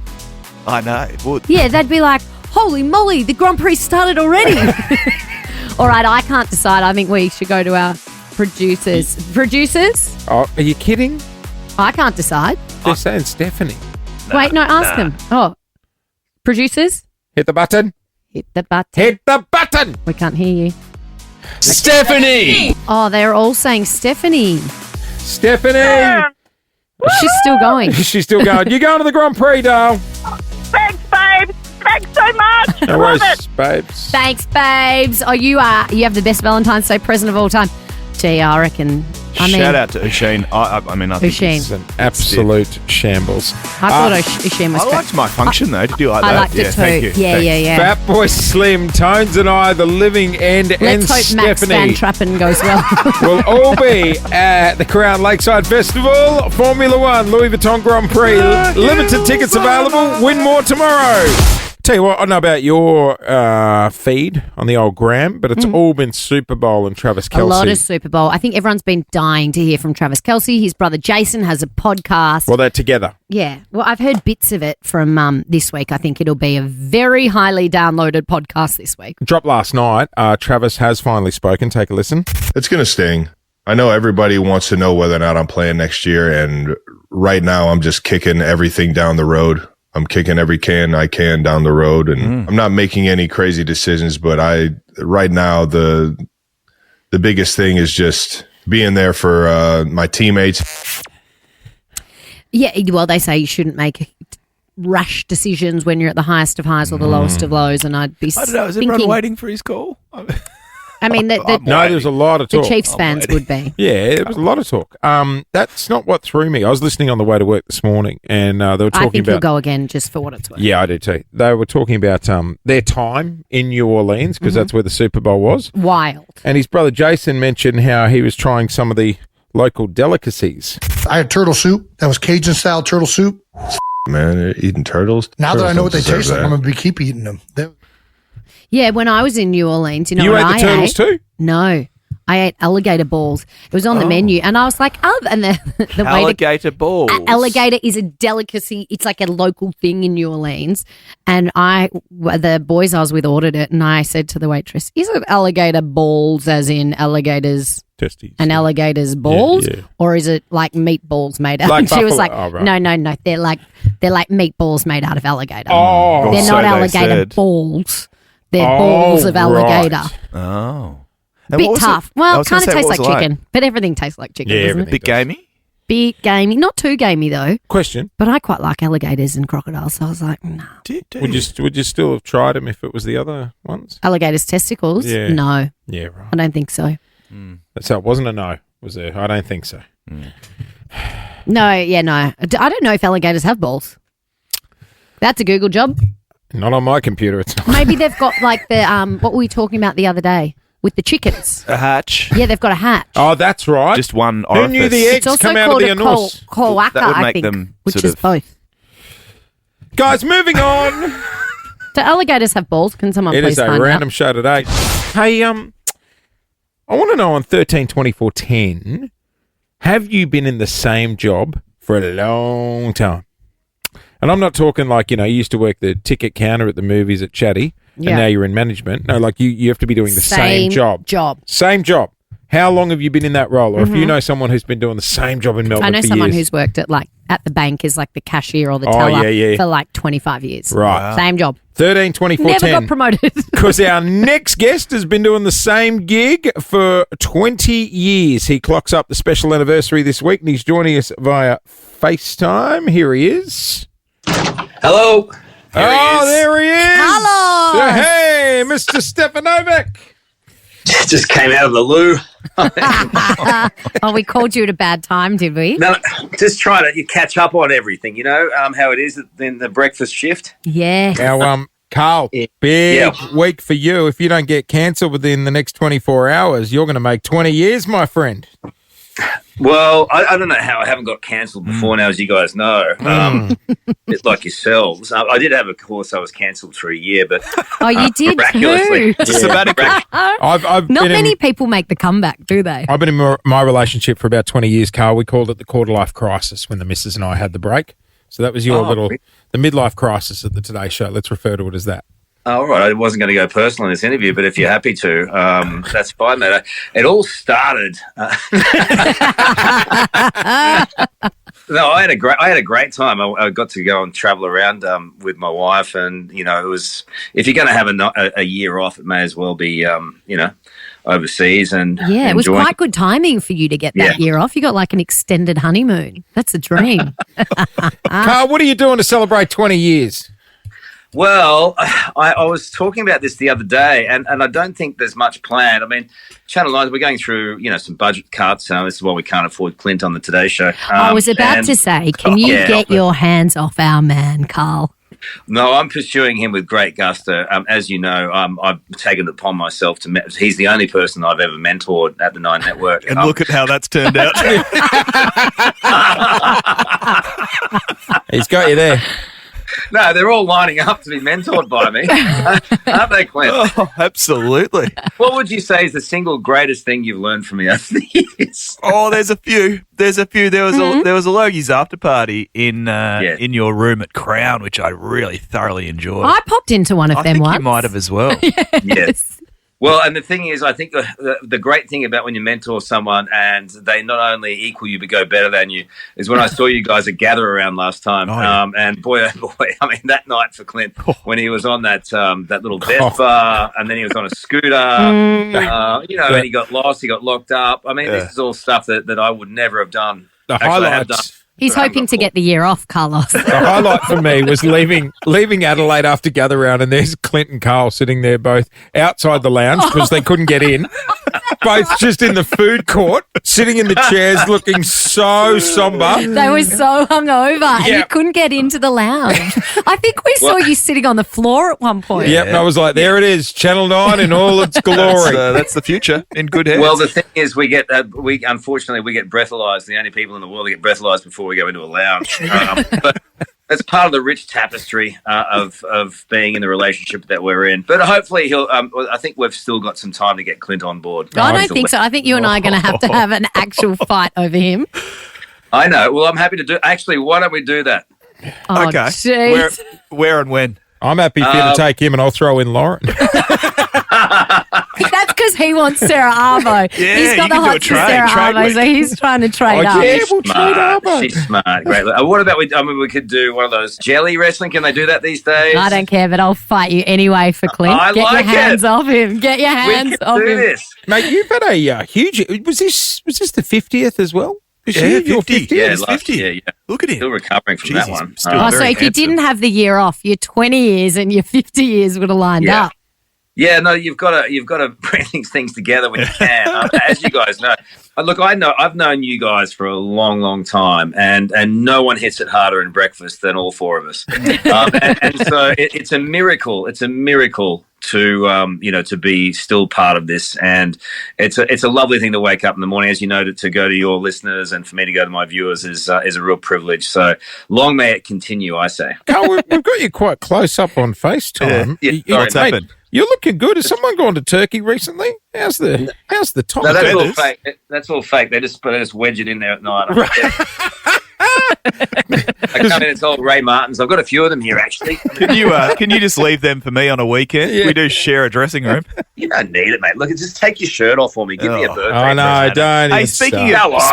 I know. It would. Yeah, they'd be like, holy moly, the Grand Prix started already. All right, I can't decide. I think we should go to our producers. Producers? Oh, are you kidding? I can't decide. They're saying Stephanie. Wait, no, ask them. Oh, producers? Hit the button. Hit the button. Hit the button. We can't hear you. Stephanie! Oh, they're all saying Stephanie. Stephanie. She's still going. She's still going. You going to the Grand Prix, Dale? Thanks, babe. Thanks so much. No Love worries, it. babes. Thanks, babes. Oh, you have the best Valentine's Day present of all time. Gee, I reckon. Shout out to Usheen. I think Usheen. it's It's an absolute shambles. I thought Usheen was I great. liked my function though. Did you like I that? liked it too. Thank you. Yeah, Thanks. yeah, yeah. Fat Boy Slim, Tones and I, The Living End, and Let's hope Max Van Stephanie Trappen goes well. will all be at the Crown Lakeside Festival, Formula One, Louis Vuitton Grand Prix. Limited tickets available. Win more tomorrow. Tell you what, I don't know about your feed on the old gram, but it's all been Super Bowl and Travis Kelce. A lot of Super Bowl. I think everyone's been dying to hear from Travis Kelce. His brother Jason has a podcast. Well, they're together. Yeah. Well, I've heard bits of it from this week. I think it'll be a very highly downloaded podcast this week. Dropped last night. Travis has finally spoken. Take a listen. It's going to sting. I know everybody wants to know whether or not I'm playing next year, and right now I'm just kicking everything down the road. I'm kicking every can I can down the road, and I'm not making any crazy decisions, but right now the biggest thing is just being there for my teammates. Yeah, well, they say you shouldn't make rash decisions when you're at the highest of highs or the lowest of lows, and I'd be I don't know. Is thinking, everyone waiting for his call? I mean, No, there's a lot of the talk. Chiefs fans would be. Yeah, there was a lot of talk. That's not what threw me. I was listening on the way to work this morning, and they were I talking think he'll about. go again just for what it's worth. Yeah, I do too. They were talking about their time in New Orleans because that's where the Super Bowl was. Wild. And his brother Jason mentioned how he was trying some of the local delicacies. I had turtle soup. That was Cajun-style turtle soup. Man, they're eating turtles. Now that I know what they taste like, I'm going going to keep eating them. Yeah, when I was in New Orleans, you know You what ate the I turtles ate? too? No. I ate alligator balls. It was on the menu, and I was like, "Oh!" And the way Alligator balls. alligator is a delicacy. It's like a local thing in New Orleans. And the boys I was with ordered it, and I said to the waitress, "Is it alligator balls, as in alligators Testes. and alligators balls, yeah. or is it like meatballs made out?" Like And she was buffalo- like, oh, right. "No, they're like meatballs made out of alligator. Oh, they're so not they alligator said. balls. They're Oh, balls of alligator." right. Oh. And Bit what was tough. it? I Well, was gonna kind of say, tastes what like was it chicken, but everything tastes like chicken, Yeah, doesn't everything. it? Bit gamey? Bit gamey, not too gamey though. Question: But I quite like alligators and crocodiles, so I was like, nah. Would you still have tried them if it was the other ones? Alligators' testicles? Yeah. No, Yeah, right. I don't think so. So it wasn't a no, was there? I don't think so. No. I don't know if alligators have balls. That's a Google job. Not on my computer. It's not. Maybe they've got like the what were we talking about the other day with the chickens? A hatch? Yeah, they've got a hatch. Oh, that's right. Just one Who orifice. knew the eggs It's also come out of called the a anus? cloaca, That would I make think, them which sort is of- both. Guys, moving on. Do alligators have balls? Can someone It please is a find random out? show today. Hey, I want to know on 13-24-10, have you been in the same job for a long time? And I'm not talking like, you used to work the ticket counter at the movies at Chatty, Yeah. and now you're in management. No, like you have to be doing the same job. Same job. How long have you been in that role? Or if you know someone who's been doing the same job in Melbourne I know for someone years. who's worked at the bank as like the cashier or the Oh, teller yeah. for like 25 years. Right. Same job. 13-24-10. Never got promoted. Because our next guest has been doing the same gig for 20 years. He clocks up the special anniversary this week, and he's joining us via FaceTime. Here he is. Hello. There he is. Hello. Hey, Mr. Stefanovic. Just came out of the loo. Oh, we called you at a bad time, did we? No, just trying to catch up on everything, how it is in the breakfast shift. Yeah. Now, Carl, big week for you. If you don't get cancelled within the next 24 hours, you're going to make 20 years, my friend. Well, I don't know how I haven't got cancelled before now, as you guys know. It's like yourselves. I did have a course I was cancelled for a year, but Oh, you did miraculously. too. I've Not been many people make the comeback, do they? I've been in my relationship for about 20 years, Carl. We called it the quarter-life crisis when the missus and I had the break. So that was your the midlife crisis at the Today Show. Let's refer to it as that. Oh, all right. I wasn't going to go personal in this interview, but if you're happy to, that's fine, mate. It all started. No, I had a great time. I got to go and travel around with my wife, and it was. If you're going to have a year off, it may as well be overseas and Yeah, it was enjoying. quite good timing for you to get that year off. You got like an extended honeymoon. That's a dream. Carl, what are you doing to celebrate 20 years? Well, I was talking about this the other day, and I don't think there's much planned. I mean, Channel 9, we're going through, some budget cuts. This is why we can't afford Clint on the Today Show. I was about to say, can you get your hands off our man, Carl? No, I'm pursuing him with great gusto. As you know, I've taken it upon myself to. He's the only person I've ever mentored at the Nine Network. And look at how that's turned out. He's got you there. No, they're all lining up to be mentored by me, aren't they, Clint? Oh, absolutely. What would you say is the single greatest thing you've learned from me over the years? Oh, there's a few. There was a Logie's after party in your room at Crown, which I really thoroughly enjoyed. I popped into one of them once. You might have as well. Yes. Well, and the thing is, I think the great thing about when you mentor someone and they not only equal you but go better than you is when I saw you guys at Gather Around last time. Oh, yeah. And boy, oh boy, I mean, that night for Clint, when he was on that little Vespa and then he was on a scooter, and he got lost, he got locked up. I mean, this is all stuff that I would never have done. The highlights. He's hoping to get the year off, Carlos. The highlight for me was leaving Adelaide after Gather Round, and there's Clint and Carl sitting there both outside the lounge because they couldn't get in, both just in the food court, sitting in the chairs looking so somber. They were so hungover and you couldn't get into the lounge. I think we saw you sitting on the floor at one point. Yep, and I was like, there it is, Channel 9 in all its glory. That's the future in good hands. Well, the thing is, we unfortunately we get breathalyzed. The only people in the world that get breathalyzed before we go into a lounge. But that's part of the rich tapestry of being in the relationship that we're in. But hopefully he'll. I think we've still got some time to get Clint on board. I don't think so. I think you and I are going to have an actual fight over him. I know. Well, I'm happy to do. Actually, why don't we do that? Oh, okay. Geez. Where and when? I'm happy for you to take him, and I'll throw in Lauren. That's because he wants Sarah Arvo. Yeah, he's got the hots for Sarah Arvo, so he's trying to trade up. Yeah, we'll trade Arvo. She's smart. Great. What about we could do one of those jelly wrestling. Can they do that these days? I don't care, but I'll fight you anyway for Clint. Get your hands off him. Get your hands off him. This. Mate, you've had a huge. Was this the 50th as well? Yeah, 50. Yeah, It's 50. Yeah. Look at him. Still recovering from that one. So if you didn't have the year off, your 20 years and your 50 years would have lined up. Yeah, no, you've got to bring these things together when you can. As you guys know, look, I've known you guys for a long, long time, and no one hits it harder in breakfast than all four of us. And so it's a miracle. It's a miracle to be still part of this, and it's a lovely thing to wake up in the morning, as you know, to go to your listeners and for me to go to my viewers is a real privilege. So long may it continue, I say. Carl, we've got you quite close up on FaceTime. Yeah. What's happened? You're looking good. Has someone gone to Turkey recently? How's the top? No, that's all fake. That's all fake. They just wedge it in there at night. I come in, it's all Ray Martins. I've got a few of them here, actually. Can you just leave them for me on a weekend? Yeah. We do share a dressing room. You don't need it, mate. Look, just take your shirt off for me. Give me a birthday. Oh, no, present. don't. Hey,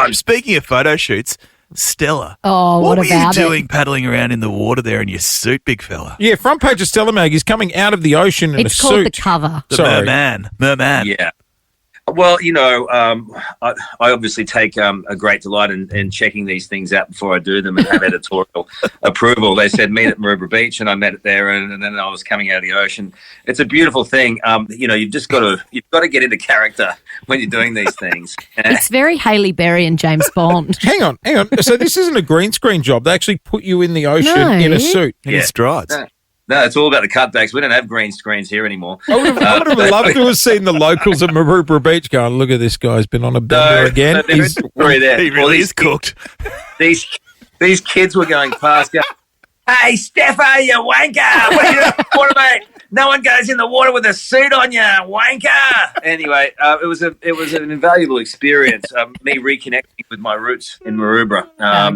even speaking of photo shoots, Stella. Oh, what what were about you doing paddling around in the water there in your suit, big fella? Yeah, front page of Stella Mag is coming out of the ocean in It's a called suit. the cover. The Sorry. merman. Yeah. Well, I obviously take a great delight in checking these things out before I do them and have editorial approval. They said meet at Maroubra Beach, and I met it there, and then I was coming out of the ocean. It's a beautiful thing. You've got to get into character when you're doing these things. It's very Halle Berry and James Bond. Hang on. So this isn't a green screen job. They actually put you in the ocean in a suit. In his strides. No, it's all about the cutbacks. We don't have green screens here anymore. I would have loved to have seen the locals at Maroubra Beach going, look at this guy's been on a bender again. No, there is a story there. He really is cooked. These kids were going past, going, "Hey, Steffa, you wanker! What are you doing in the water, mate? No one goes in the water with a suit on, you wanker!" Anyway, it was an invaluable experience. Me reconnecting with my roots in Maroubra.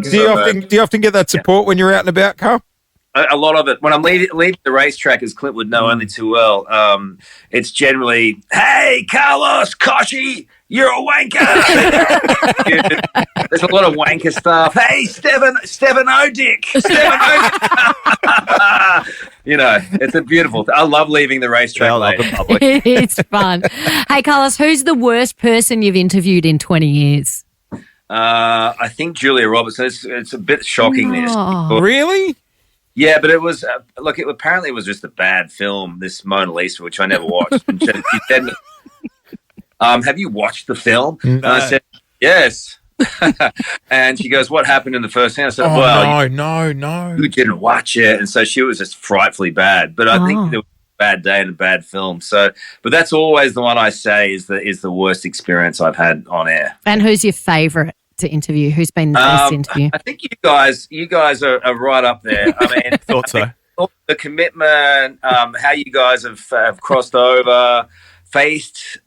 Do you often get that support when you're out and about, Carl? A lot of it. When I'm leaving the racetrack, as Clint would know only too well, it's generally, "Hey, Carlos, Koshy, you're a wanker." There's a lot of wanker stuff. "Hey, Stephen O'Dick. It's a beautiful I love leaving the racetrack late in public. It's fun. Hey, Carlos, who's the worst person you've interviewed in 20 years? I think Julia Roberts. It's a bit shocking, this. Really? Yeah, but it was look. Apparently, it was just a bad film. This Mona Lisa, which I never watched. And she said, have you watched the film? No. And I said, yes. And she goes, what happened in the first scene? I said, no. You didn't watch it. And so she was just frightfully bad. But I think it was a bad day and a bad film. So, but that's always the one I say is the worst experience I've had on air. And who's your favourite to interview? Who's been the best interview? I think you guys are right up there. I mean, Thought so. The commitment, how you guys have crossed over, faced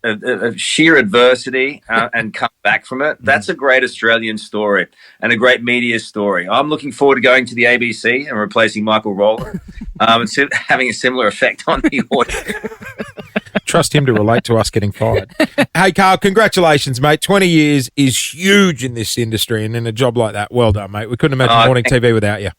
sheer adversity and come back from it. That's a great Australian story and a great media story. I'm looking forward to going to the ABC and replacing Michael Rowland and having a similar effect on the audience. Trust him to relate to us getting fired. Hey, Carl, congratulations, mate. 20 years is huge in this industry and in a job like that. Well done, mate. We couldn't imagine morning TV without you.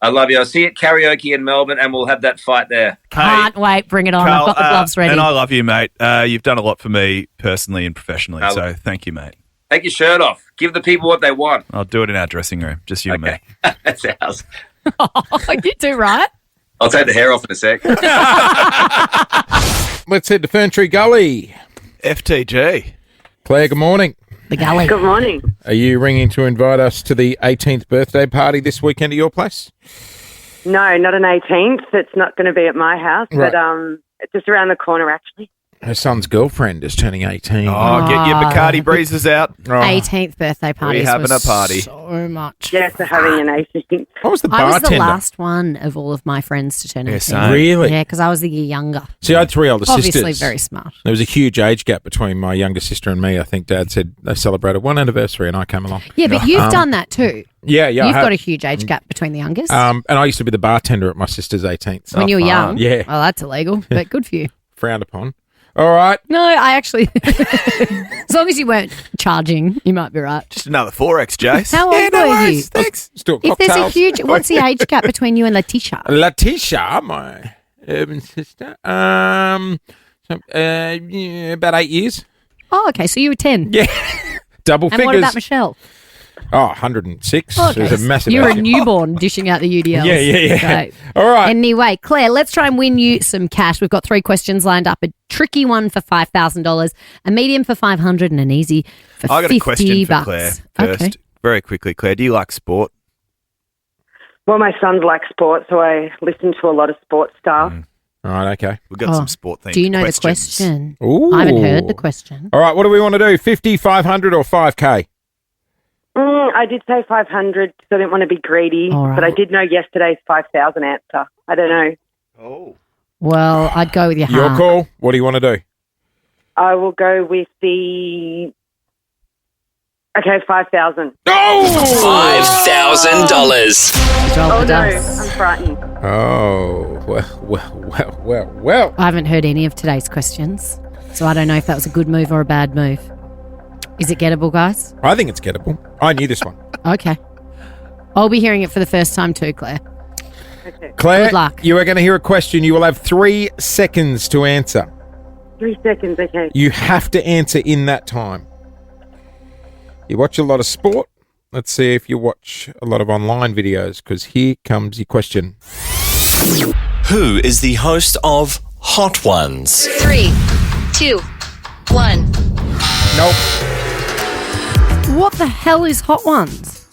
I love you. I'll see you at karaoke in Melbourne and we'll have that fight there. Can't wait. Bring it on. Carl, I've got the gloves ready. And I love you, mate. You've done a lot for me personally and professionally, so thank you, mate. Take your shirt off. Give the people what they want. I'll do it in our dressing room, just you and me. That's ours. You do, right? I'll take the hair off in a sec. Let's head to Ferntree Gully. FTG. Claire, good morning. The Gully. Good morning. Are you ringing to invite us to the 18th birthday party this weekend at your place? No, not an 18th. It's not going to be at my house, Right. but it's just around the corner, actually. Her son's girlfriend is turning 18. Oh, get your Bacardi breezes out. 18th birthday party. We're having a party. So much. Yes, they're having an 18th. What was the I was the bartender? last one of all of my friends to turn 18. same. Really? Yeah, because I was a year younger. See, I had three older Obviously sisters. very smart. There was a huge age gap between my younger sister and me. I think Dad said they celebrated one anniversary and I came along. Yeah, but you've done that too. Yeah. You've I have. got a huge age gap between the youngest. And I used to be the bartender at my sister's 18th. when you were young. Yeah. Well, that's illegal, but good for you. Frowned upon. All right. No, I actually, as long as you weren't charging, you might be right. Just another 4X, Jace. How old were you? Thanks. Still If there's a cocktails. huge, what's the age gap between you and Letitia? Letitia, my urban sister, about 8 years. Oh, okay, so you were 10. Yeah. Double And figures. what about Michelle? Oh, 106. Oh, okay. It was a massive You're a age gap. newborn dishing out the UDLs. Yeah. Great. All right. Anyway, Claire, let's try and win you some cash. We've got 3 questions lined up. A tricky one for $5,000, a medium for $500, and an easy for I got $50. a question for Claire first. Okay. Very quickly, Claire, do you like sport? Well, my sons like sport, so I listen to a lot of sports stuff. All right, okay. We've got some sport themed Do you know questions. the question? Ooh. I haven't heard the question. All right, what do we want to do? 50, 500 or 5K? I did say 500 because I didn't want to be greedy, All right. but I did know yesterday's 5,000 answer. I don't know. Oh. Well, I'd go with your Your heart. call. What do you want to do? I will go with the... Okay, 5,000. $5,000. Roll Oh, the no, dice. I'm frightened. Oh, well. I haven't heard any of today's questions, so I don't know if that was a good move or a bad move. Is it gettable, guys? I think it's gettable. I knew this one. Okay. I'll be hearing it for the first time too, Claire. Okay. Claire, Good luck. you are going to hear a question. You will have 3 seconds to answer. 3 seconds, okay. You have to answer in that time. You watch a lot of sport. Let's see if you watch a lot of online videos, because here comes your question. Who is the host of Hot Ones? 3, 2, 1. Nope. What the hell is Hot Ones?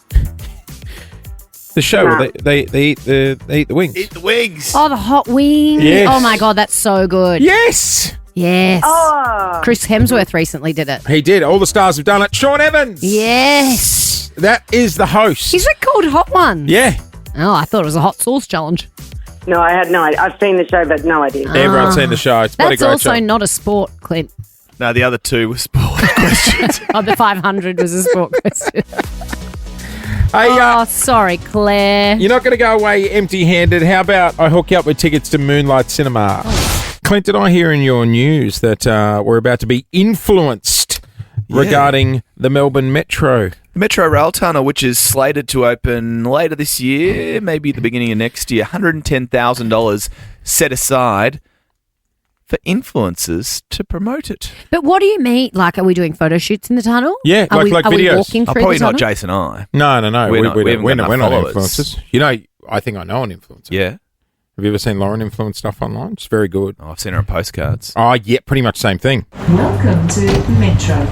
The show where they eat the wings. Eat the wings. Oh, the hot wing. Yes. Oh my God, that's so good. Yes. Yes. Oh, Chris Hemsworth recently did it. He did. All the stars have done it. Sean Evans. Yes. That is the host. Is it called Hot Ones? Yeah. Oh, I thought it was a hot sauce challenge. no, I had no idea. I've seen the show, but no idea. Everyone's seen the show. It's bloody That's great also show. not a sport, Clint. No, the other two were sport questions. Oh, the 500 was a sport question. Hey, Oh, sorry, Claire. you're not going to go away empty-handed. How about I hook you up with tickets to Moonlight Cinema? Clint, did I hear in your news that we're about to be influenced regarding the Melbourne Metro? The Metro Rail Tunnel, which is slated to open later this year, maybe the beginning of next year, $110,000 set aside for influencers to promote it. But what do you mean? Like, are we doing photo shoots in the tunnel? Yeah, are like we videos. walking through Probably the tunnel? not Jason and I. No. We're not We're not followers. influencers. You know, I think I know an influencer. Yeah. Have you ever seen Lauren influence stuff online? It's very good. Oh, I've seen her on postcards. Oh, yeah, pretty much same thing. Welcome to Metro.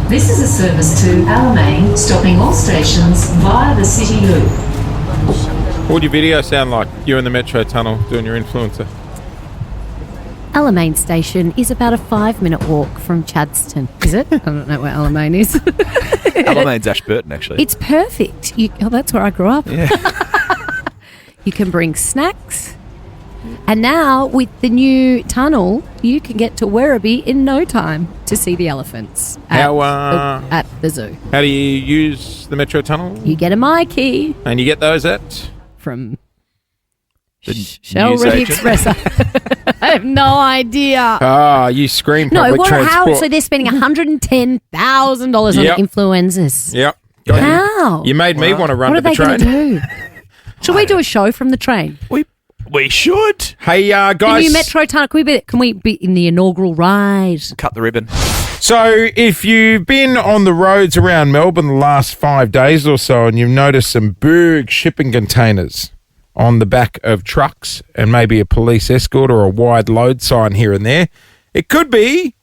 This is a service to Alamein, stopping all stations via the City Loop. What would your video sound like? You're in the Metro tunnel doing your influencer. Alamein Station is about a 5-minute walk from Chadstone. Is it? I don't know where Alamein is. Alamein's Ashburton, actually. It's perfect. That's where I grew up. Yeah. You can bring snacks. And now, with the new tunnel, you can get to Werribee in no time to see the elephants at the zoo. How do you use the Metro tunnel? You get a My Key. And you get those at? From the Shell Ready Express. I have no idea. You scream No, public transport. how? So they're spending $110,000 on influencers. Yep. How? You made me want to run What to are the they train. going to do? Should we do a show from the train? We should. Hey, guys. The new Metro tunnel. Can we be in the inaugural ride? Cut the ribbon. So, if you've been on the roads around Melbourne the last 5 days or so and you've noticed some big shipping containers on the back of trucks and maybe a police escort or a wide load sign here and there, it could be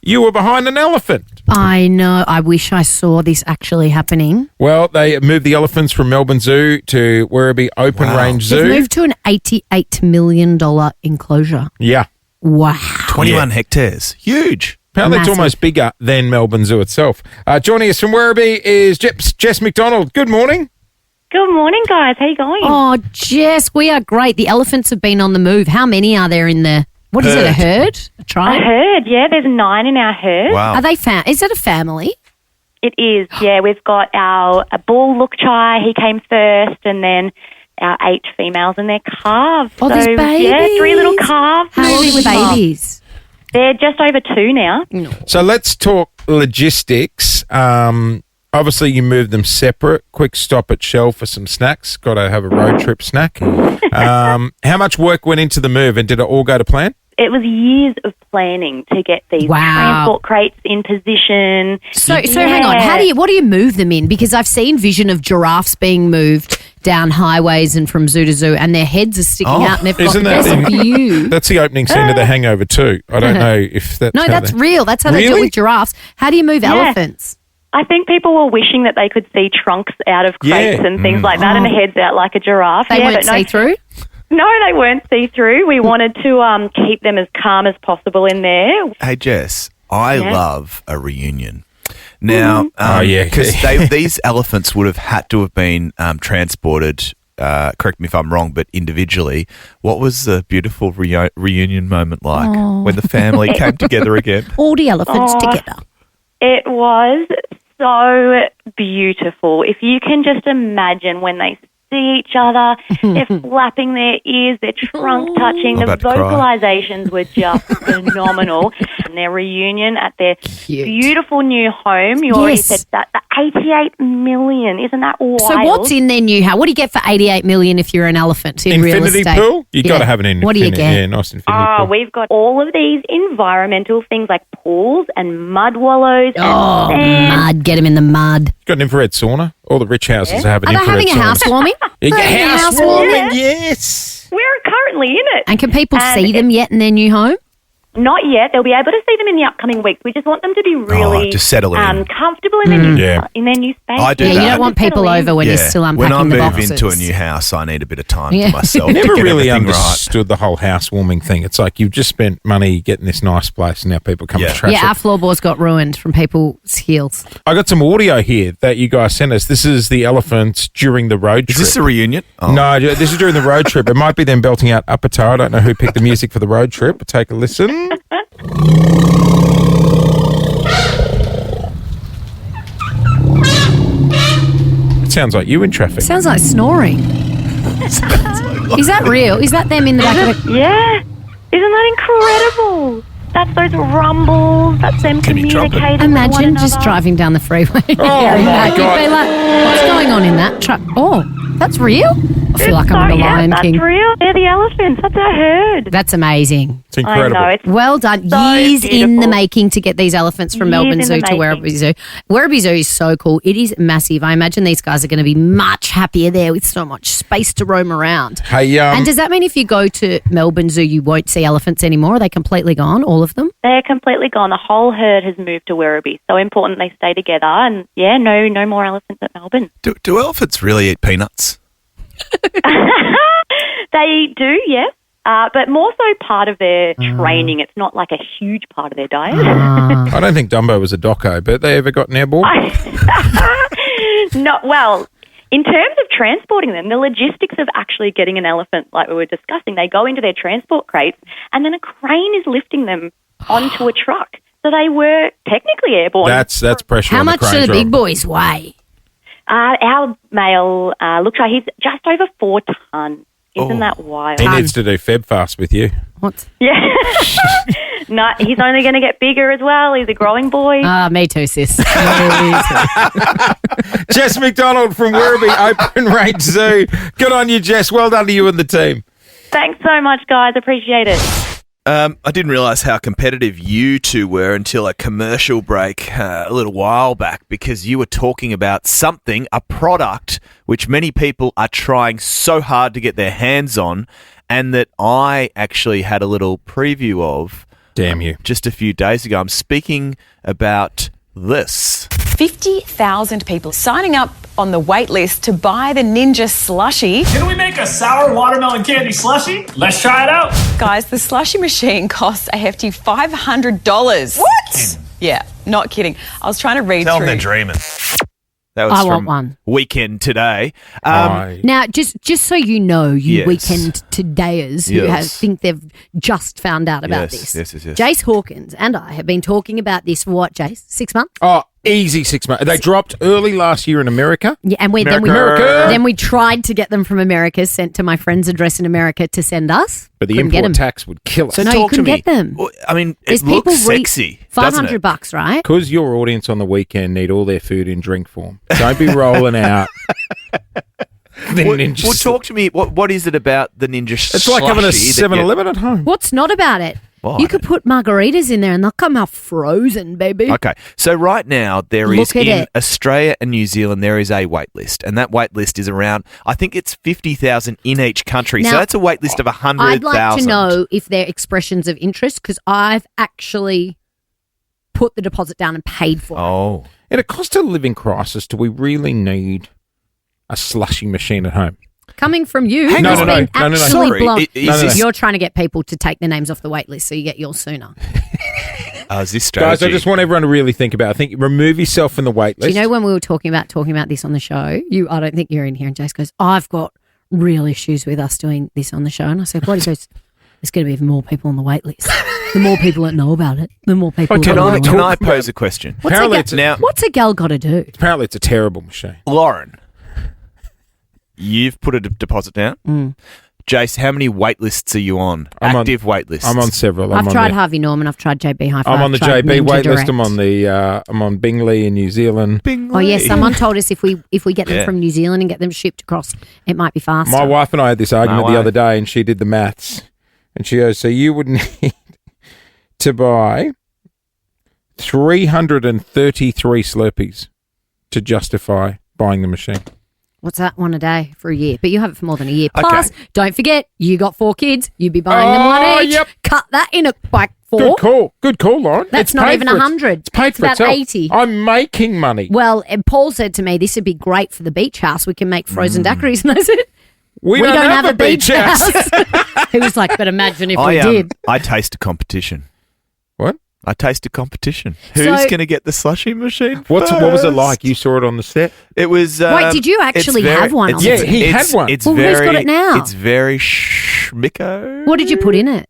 you were behind an elephant. I know. I wish I saw this actually happening. Well, they moved the elephants from Melbourne Zoo to Werribee Open Range Zoo. They've moved to an $88 million enclosure. Yeah. Wow. 21 hectares. Huge. Apparently it's almost bigger than Melbourne Zoo itself. Joining us from Werribee is Jess McDonald. Good morning. Good morning, guys. How you going? Oh, Jess, we are great. The elephants have been on the move. How many are there in the... What is it, a herd? A tribe? A herd, yeah. There's 9 in our herd. Wow. Are they is it a family? It is, yeah. We've got a bull Lukchai. He came first, and then our 8 females and their calves. Oh, there's babies. Yeah, 3 little calves. How old are the babies? They're just over 2 now. No. So let's talk logistics. Obviously, you moved them separate. Quick stop at Shell for some snacks. Got to have a road trip snack. How much work went into the move, and did it all go to plan? It was years of planning to get these transport crates in position. So hang on. What do you move them in? Because I've seen vision of giraffes being moved down highways and from zoo to zoo, and their heads are sticking out, and they've got the best view. That's the opening scene of The Hangover too. I don't know if that's that's real. That's how they do it with giraffes. How do you move elephants? I think people were wishing that they could see trunks out of crates and things like that, and heads out like a giraffe. They weren't see-through? No, they weren't see-through. We wanted to keep them as calm as possible in there. Hey, Jess, I love a reunion. Now, because these elephants would have had to have been transported, correct me if I'm wrong, but individually. What was the beautiful reunion moment like when the family came together again? All the elephants together. It was so beautiful. If you can just imagine when they see each other, they're flapping their ears, their trunk touching. The vocalizations were just phenomenal. And their reunion at their beautiful new home. You already said that. The $88 million. Isn't that wild? So what's in their new house? What do you get for $88 million if you're an elephant in real estate? Infinity pool? You got to have an infinity. What do you get? Yeah, nice infinity pool. We've got all of these environmental things like pools and mud wallows. Oh, mud. Get them in the mud. Got an infrared sauna. All the rich houses have an infrared sauna. Are they having a housewarming? Housewarming, yes. We're currently in it. And can people see them yet in their new home? Not yet. They'll be able to see them in the upcoming weeks. We just want them to be really to settle in. Comfortable in their new space. I do you that. don't want people over when you're still unpacking the boxes. When I move into a new house, I need a bit of time to myself. I never to get really everything understood the whole housewarming thing. It's like you've just spent money getting this nice place and now people come to trash it. Yeah, our floorboards got ruined from people's heels. I got some audio here that you guys sent us. This is the elephants during the road trip. Is this a reunion? Oh. No, this is during the road trip. It might be them belting out Upper. I don't know who picked the music for the road trip, but take a listen. It sounds like you in traffic. Sounds like snoring. Is that real? Is that them in the back of it? Yeah. Isn't that incredible? That's those rumbles. That's them communicating. Imagine just driving down the freeway. Oh, my God. You'd be like, what's going on in that truck? Oh, that's real? I feel like I'm in the Lion that's King. real. They're the elephants. That's our herd. That's amazing. It's incredible. I know, it's Well done. so Years in the beautiful. making to get these elephants from Years Melbourne in Zoo the to Werribee Zoo. Werribee Zoo is so cool. It is massive. I imagine these guys are going to be much happier there with so much space to roam around. Hey, And does that mean if you go to Melbourne Zoo, you won't see elephants anymore? Are they completely gone, all of them? They're completely gone. The whole herd has moved to Werribee. So important they stay together. And yeah, no more elephants at Melbourne. Do elephants really eat peanuts? They do, yes. But more so part of their training. It's not like a huge part of their diet. I don't think Dumbo was a doco, but they ever gotten airborne? No, well, in terms of transporting them, the logistics of actually getting an elephant, like we were discussing, they go into their transport crates and then a crane is lifting them onto a truck. So they were technically airborne. That's pressure How on the much crane do the driver. big boys weigh? Our male looks like he's just over 4 tons. Isn't that wild? He needs to do Feb fast with you. What? Yeah. No, he's only going to get bigger as well. He's a growing boy. Me too, sis. Jess McDonald from Werribee Open Range Zoo. Good on you, Jess. Well done to you and the team. Thanks so much, guys. Appreciate it. I didn't realise how competitive you two were until a commercial break a little while back, because you were talking about something, a product, which many people are trying so hard to get their hands on, and that I actually had a little preview of. Damn you. Just a few days ago. I'm speaking about this. 50,000 people signing up on the wait list to buy the Ninja Slushie. Can we make a sour watermelon candy slushie? Let's try it out. Guys, the slushie machine costs a hefty $500. What? Yeah, not kidding. I was trying to read Tell through. them they're dreaming. That was I from want one. Weekend Today. Now, just so you know, you Yes. Weekend Todayers who Yes. think they've just found out about Yes, this. yes. Jase Hawkins and I have been talking about this for what, Jase? 6 months? Oh, easy 6 months. They dropped early last year in America. Yeah, and then we tried to get them from America, sent to my friend's address in America to send us. But the Couldn't get import 'em. tax would kill us. So no, you couldn't get them. Well, I mean, There's it looks people sexy, doesn't it? $500, right? Because your audience on the weekend need all their food in drink form. Don't be rolling out. Well, talk to me. What is it about the Ninja It's like having a slushie that 7-Eleven at home. What's not about it? Why? You could put margaritas in there and they'll come out frozen, baby. Okay, so right now there is Look at in it. Australia and New Zealand there is a wait list, and that wait list is around. I think it's 50,000 in each country. So Now, that's a wait list of 100,000. I'd like to know if they're expressions of interest because I've actually put the deposit down and paid for it. Oh, In a cost of living crisis, do we really need a slushy machine at home? Coming from you, Hang who's on. been No. actually Sorry, blocked. is this- You're trying to get people to take their names off the wait list so you get yours sooner. is this strategy? Guys, I just want everyone to really think about it. I think remove yourself from the wait Do list. you know when we were talking about this on the show? I don't think you're in here, and Jase goes, I've got real issues with us doing this on the show. And I said, what? He goes, there's going to be even more people on the wait list. The more people that know about it, the more people. Can that I know. pose a question? What's a gal got to do? Apparently, it's a terrible machine. Lauren, you've put a deposit down. Jase, how many wait lists are you on? Active wait lists. I'm on several. I've tried Harvey Norman. I've tried JB Hi-Fi. I'm on the I've tried JB Ninja wait list. Direct. I'm on Bingley in New Zealand. Oh yes, someone told us if we get them Yeah. from New Zealand and get them shipped across, it might be faster. My wife and I had this argument No the way. other day, and she did the maths, and she goes, "So you would need to buy 333 Slurpees to justify buying the machine." What's that? One a day for a year, but you have it for more than a year. Okay. Plus, don't forget, you got 4 kids. You'd be buying them one Oh, each. yep. Cut that in by 4. Good call, Lauren. That's It's not paid even for it. 100. It's paid It's for about itself. 80. I'm making money. Well, and Paul said to me, this would be great for the beach house. We can make frozen daiquiris. And I said, We don't have a beach house. He was like, but imagine if we did. I taste a competition. What? I taste a competition. So- Who's going to get the slushy machine? What was it first? like? You saw it on the set? It was. Wait, did you actually have one on Yeah, the he had one. It's Well, who's very, got it now? It's very schmicko. What did you put in it?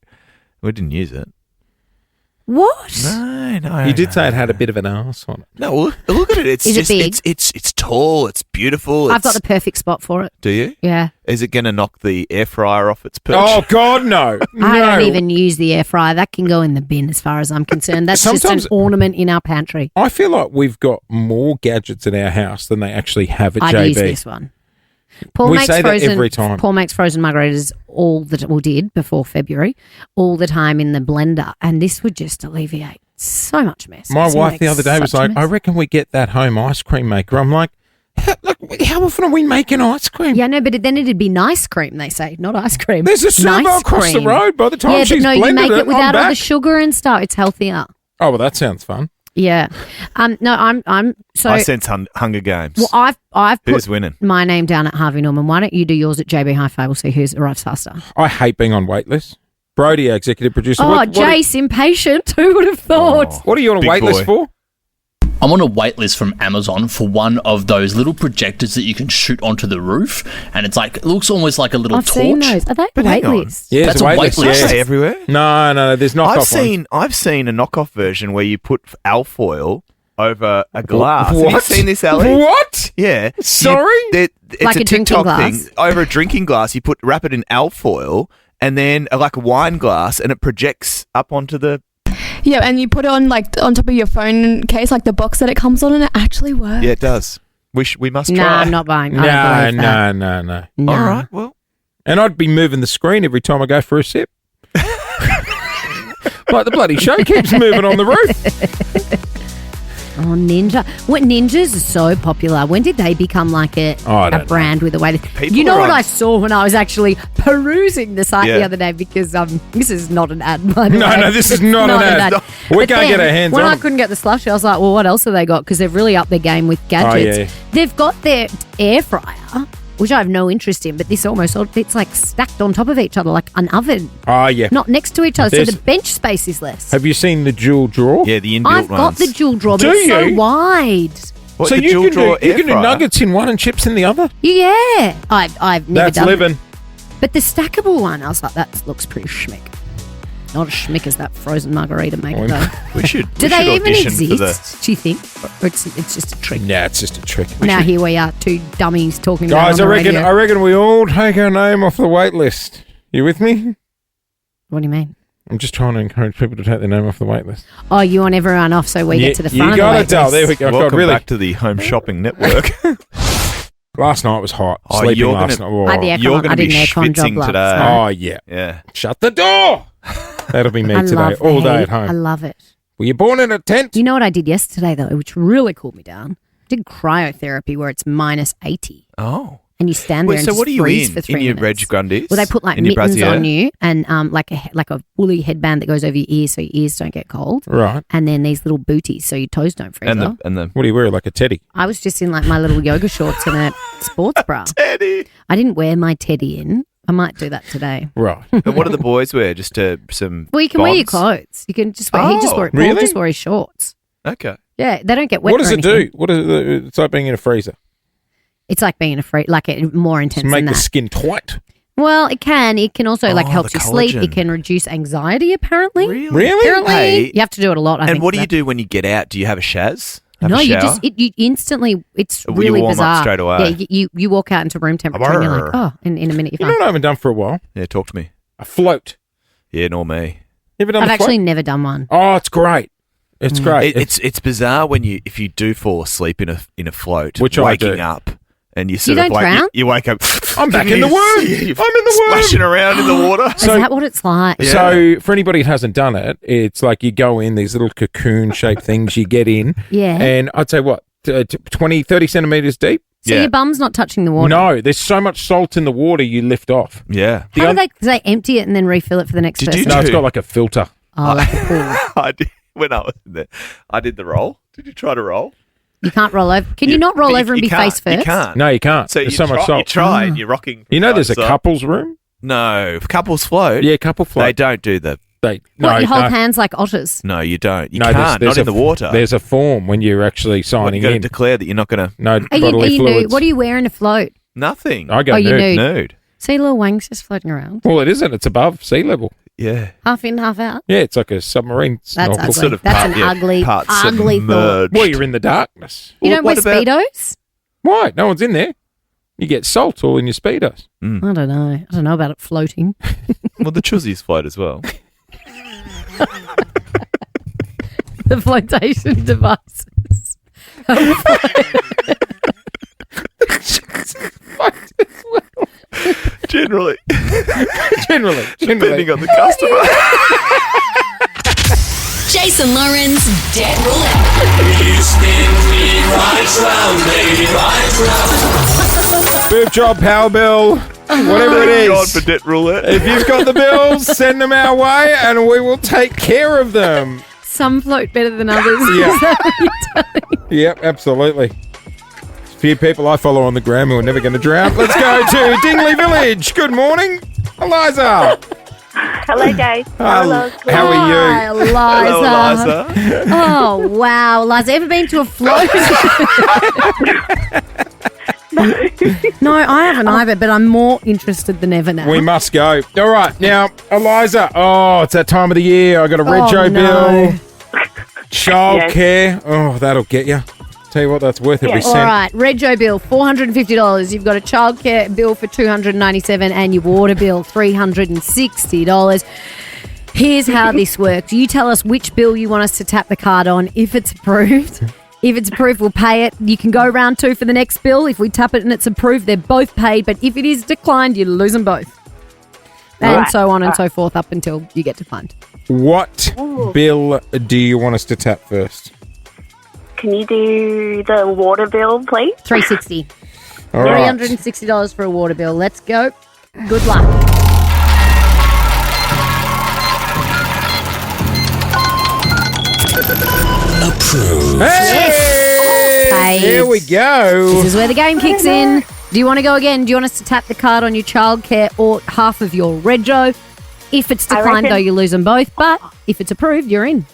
We didn't use it. What? No. You did say it had a bit of an arse on it. No, look at it. It's Is it just big? It's tall. It's beautiful. I've got the perfect spot for it. Do you? Yeah. Is it going to knock the air fryer off its perch? Oh God, no! I don't even use the air fryer. That can go in the bin as far as I'm concerned. That's just Sometimes- an ornament in our pantry. I feel like we've got more gadgets in our house than they actually have at I'd JB. use this one. Paul We makes say that frozen, every time. Paul makes frozen margaritas did before February, all the time in the blender, and this would just alleviate so much mess. My This wife makes the other day was such a like, mess. I reckon we get that home ice cream maker. I'm like, how often are we making ice cream? Yeah, no, but then it'd be nice cream, they say, not ice cream. There's a servo nice across the cream. road. By the time Yeah, she's but no, you blended make it I'm without all the back. sugar and stuff. It's healthier. Oh, well, that sounds fun. Yeah. No, I'm so. I sense Hunger Games. Well, I've put Who's winning? my name down at Harvey Norman. Why don't you do yours at JB Hi-Fi? We'll see who's arrives faster. I hate being on wait lists. Brody, our executive producer. Oh, Jase, impatient. Who would have thought? What are you on a Big wait list boy. for? I'm on a wait list from Amazon for one of those little projectors that you can shoot onto the roof, and it's like it looks almost like a little I've torch. seen those. Are they wait lists? Yeah, That's it's a wait wait list. list. Yeah. Are they everywhere? No, there's knockoff I've seen a knockoff version where you put alfoil over a glass. What? Have you seen this, Ali? What? Yeah. Sorry? It's Like a a drinking TikTok glass? thing. Over a drinking glass, you wrap it in alfoil and then like a wine glass, and it projects up onto the. Yeah, and you put it on like on top of your phone case, like the box that it comes on, and it actually works. Yeah, it does. We must try. Nah, I'm not buying. No. I don't believe that. No. All right. Well, And I'd be moving the screen every time I go for a sip. Like the bloody show keeps moving on the roof. Oh, Ninja. What Ninjas are so popular. When did they become like a I don't brand with a way? People You know are what on- I saw when I was actually perusing the site Yeah. the other day, because this is not an ad, by the way. No, this is not an ad. No, we But can't then, get our hands when on I it. couldn't get the slushy, I was like, well, what else have they got? Because they've really upped their game with gadgets. Oh, yeah. They've got their air fryer, which I have no interest in, but this it's like stacked on top of each other like an oven, Oh, yeah. not next to each other. There's- So the bench space is less. Have you seen the dual drawer? yeah, the inbuilt I've got ones. the dual drawer, but Do it's so you? wide. What, So the you dual can drawer do, you air can do fryer? nuggets in one and chips in the other? Yeah. I've never That's done living. it. But the stackable one, I was like, that looks pretty schmick. Not as schmick as that frozen margarita maker, though. We should. Do we they should even audition for exist, do you think? Or it's just a trick? Nah, it's just a trick. Now here we are, two dummies talking about Guys, it I on the reckon radio. we all take our name off the wait list. You with me? What do you mean? I'm just trying to encourage people to take their name off the wait list. Oh, you want everyone off so we get to the front You of got the it, wait Dale. list. There we go. God, Welcome really. back to the Home Shopping Network. Last night was hot. Oh, Sleeping you're last gonna- night. Oh, I had the aircon You're on. going I to be did an aircon job schwitzing last today. night. oh, yeah. Yeah. Shut the door. That'll be me I today. love All the day heat. at home. I love it. Were you born in a tent? You know what I did yesterday, though, which really cooled me down? I did cryotherapy where it's minus 80. Oh. And you stand there Wait, and so just what are you freeze in? for 3 In your minutes. Reg Grundies? Well, they put like In your mittens brassiere? on you and like a woolly headband that goes over your ears so your ears don't get cold. Right. And then these little booties so your toes don't freeze And off. the What do you wear, like a teddy? I was just in like my little yoga shorts and a sports bra. Teddy. I didn't wear my teddy in. I might do that today. Right. And what do the boys wear? Just some. Well, you can wear your bonds? clothes. You can just wear. He just Oh, wore. Paul really? just wore his shorts. Okay. Yeah, they don't get wet. What does or it anything. do? What is it? It's like being in a freezer. It's like being afraid, like more intense To make than the that. skin tight. Well, it can. It can also like Oh, helps the you sleep. collagen. It can reduce anxiety. Apparently, Really? Apparently, Hey, you have to do it a lot. I and think, what do for you that. do when you get out? Do you have a shaz? Have No, a you shower? just you instantly. It's You really warm up bizarre. straight away. Yeah, you walk out into room temperature and you're like, oh, in a minute You you're know fine. what I haven't done for a while? Yeah, talk to me. A float. Yeah, nor me. You ever done I've a actually float? never done one. Oh, it's great. It's great. It's bizarre when if you do fall asleep in a float, Which I waking do. up and you sort You of don't like drown? you wake up. I'm back in the worm. I'm in the worm. Splashing around in the water. Is that what it's like? Yeah. So for anybody who hasn't done it, it's like you go in these little cocoon-shaped things you get in. Yeah. And I'd say, 20, 30 centimetres deep? So your bum's not touching the water. No, there's so much salt in the water you lift off. Yeah. How do they empty it and then refill it for the next Did person? you No, it's got like a filter. Oh, like a pool. I did when I was in there. I did the roll. Did you try to roll? You can't roll over. Can you not roll over and be can't. face first? You can't. No, you can't. So There's you so much try, salt. You try and you're rocking. You know there's a side to side. couples room? No, couples float. Yeah, couple float. They don't do the. They, What, you hold hands like otters? No, you don't. You No, can't. Not in the water. There's a form when you're actually What, signing you got to in. declare that you're not going to. No Are bodily you fluids. nude? What are you wearing to float? Nothing. I go Oh, you're nude. nude. See little wings just floating around. Well, it isn't. It's above sea level. Yeah. Half in, half out. Yeah, it's like a submarine That's snorkel. ugly. Sort of That's part- an yeah, ugly, parts ugly thought. submerged. Well, you're in the darkness. You don't wear what about- Speedos? Why? No one's in there. You get salt all in your Speedos. I don't know. I don't know about it floating. Well, the chuzies float as well. The flotation devices. Generally. Generally. Depending on the customer. Jason Lauren's Dead Roulette. You spin me right round, baby, right round. Boob job, power bill, whatever it is. God for debt roulette. If you've got the bills, send them our way and we will take care of them. Some float better than others. Yeah. Is that what you're telling me? Yep, absolutely. A few people I follow on the gram who are never going to drown. Let's go to Dingley Village. Good morning, Eliza. Hello, guys. Hello. How are Hi, you? Eliza. Hello, Eliza. Oh, wow. Eliza, ever been to a float? No, I haven't either, but I'm more interested than ever now. We must go. All right, now, Eliza. Oh, it's that time of the year. I got a rego bill. Childcare. Oh, that'll get you. Tell you what, that's worth every cent. All right, rego bill, $450. You've got a childcare bill for $297 and your water bill, $360. Here's how this works. You tell us which bill you want us to tap the card on. If it's approved, we'll pay it. You can go round 2 for the next bill. If we tap it and it's approved, they're both paid. But if it is declined, you lose them both. And so on and so forth up until you get declined. What bill do you want us to tap first? Can you do the water bill, please? $360. All right. $360 for a water bill. Let's go. Good luck. Approved. Hey! Paid. Here we go. This is where the game kicks in. Do you want to go again? Do you want us to tap the card on your childcare or half of your rego? If it's declined, though, you lose them both. But if it's approved, you're in.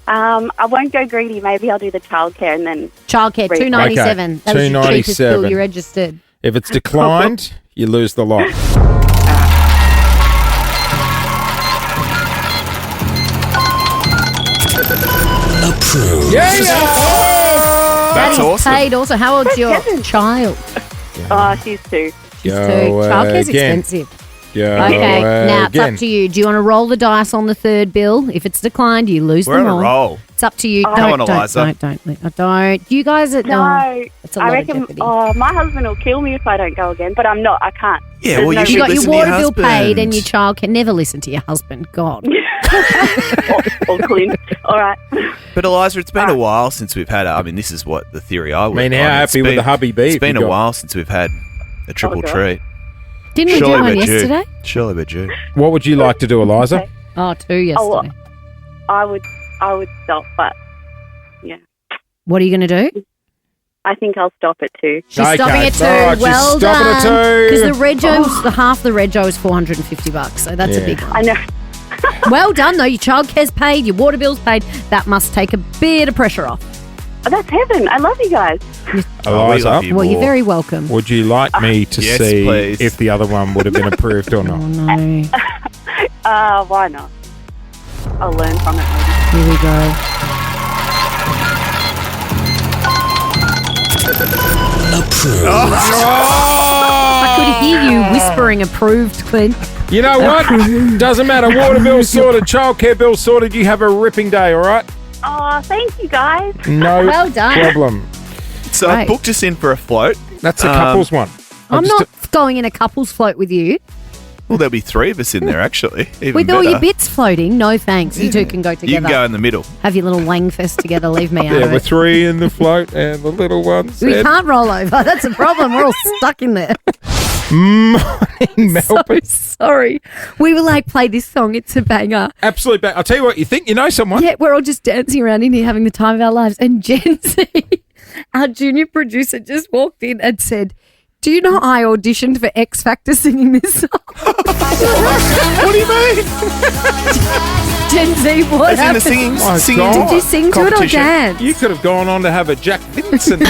I won't go greedy. Maybe I'll do the childcare and then... Childcare, $297. Okay, That was your cheapest bill you registered. If it's declined, you lose the lot. Approved. Yeah! That's awesome. Paid also. How old's your child? Oh, she's 2. She's 2. Childcare's expensive. Okay, now it's up to you. Do you want to roll the dice on the third bill? If it's declined, you lose We're them on all. a roll. It's up to you. Come on, Eliza. Don't. You guys are... No, it's a I lot reckon. of jeopardy. My husband will kill me if I don't go again, but I'm not. I can't. Yeah, There's well, you should You got your listen to water your bill husband. paid and your child can never listen to your husband. God. or Clint. All right. But Eliza, it's been a while since we've had. I mean, this is what the theory I would. I mean, how happy with the hubby be? It's if been you a got- while since we've had a triple treat. Didn't we do one yesterday? Surely we're due. What would you like to do, Eliza? Oh, 2 yesterday. I would stop, but yeah, What are you going to do? I think I'll stop at 2. She's stopping at 2. All right, she's well stopping at done. 2. Because the rego, the half the rego is $450, so that's a big one. I know. Well done, though. Your childcare's paid, your water bill's paid. That must take a bit of pressure off. Oh, that's heaven. I love you guys. Eliza, Well, you're very welcome. would you like me to Yes, see please. if the other one would have been approved or not? Oh, no. Why not? I'll learn from it maybe. Here we go. Approved. I could hear you whispering approved, Clint. You know what? Doesn't matter. Water bill sorted, childcare bill sorted. You have a ripping day, all right? Oh, thank you guys. No Well done. problem. So I booked us in for a float. That's a couples one. I'm not going in a couple's float with you. Well, there'll be 3 of us in there, actually. Even With better. all your bits floating, no thanks. You two can go together. You can go in the middle. Have your little wang fest together. Leave me out Yeah, of we're it. 3 in the float and the little ones. We can't roll over. That's a problem. We're all stuck in there. Morning, Melbourne. So sorry. We were like, play this song. It's a banger. Absolutely. I'll tell you what, you think you know someone? Yeah, we're all just dancing around in here having the time of our lives. And Jen, our junior producer, just walked in and said, do you know I auditioned for X Factor singing this song? What do you mean? Gen Z, what As in the happened? singing Did you sing to it or competition? dance? You could have gone on to have a Jack Vincent.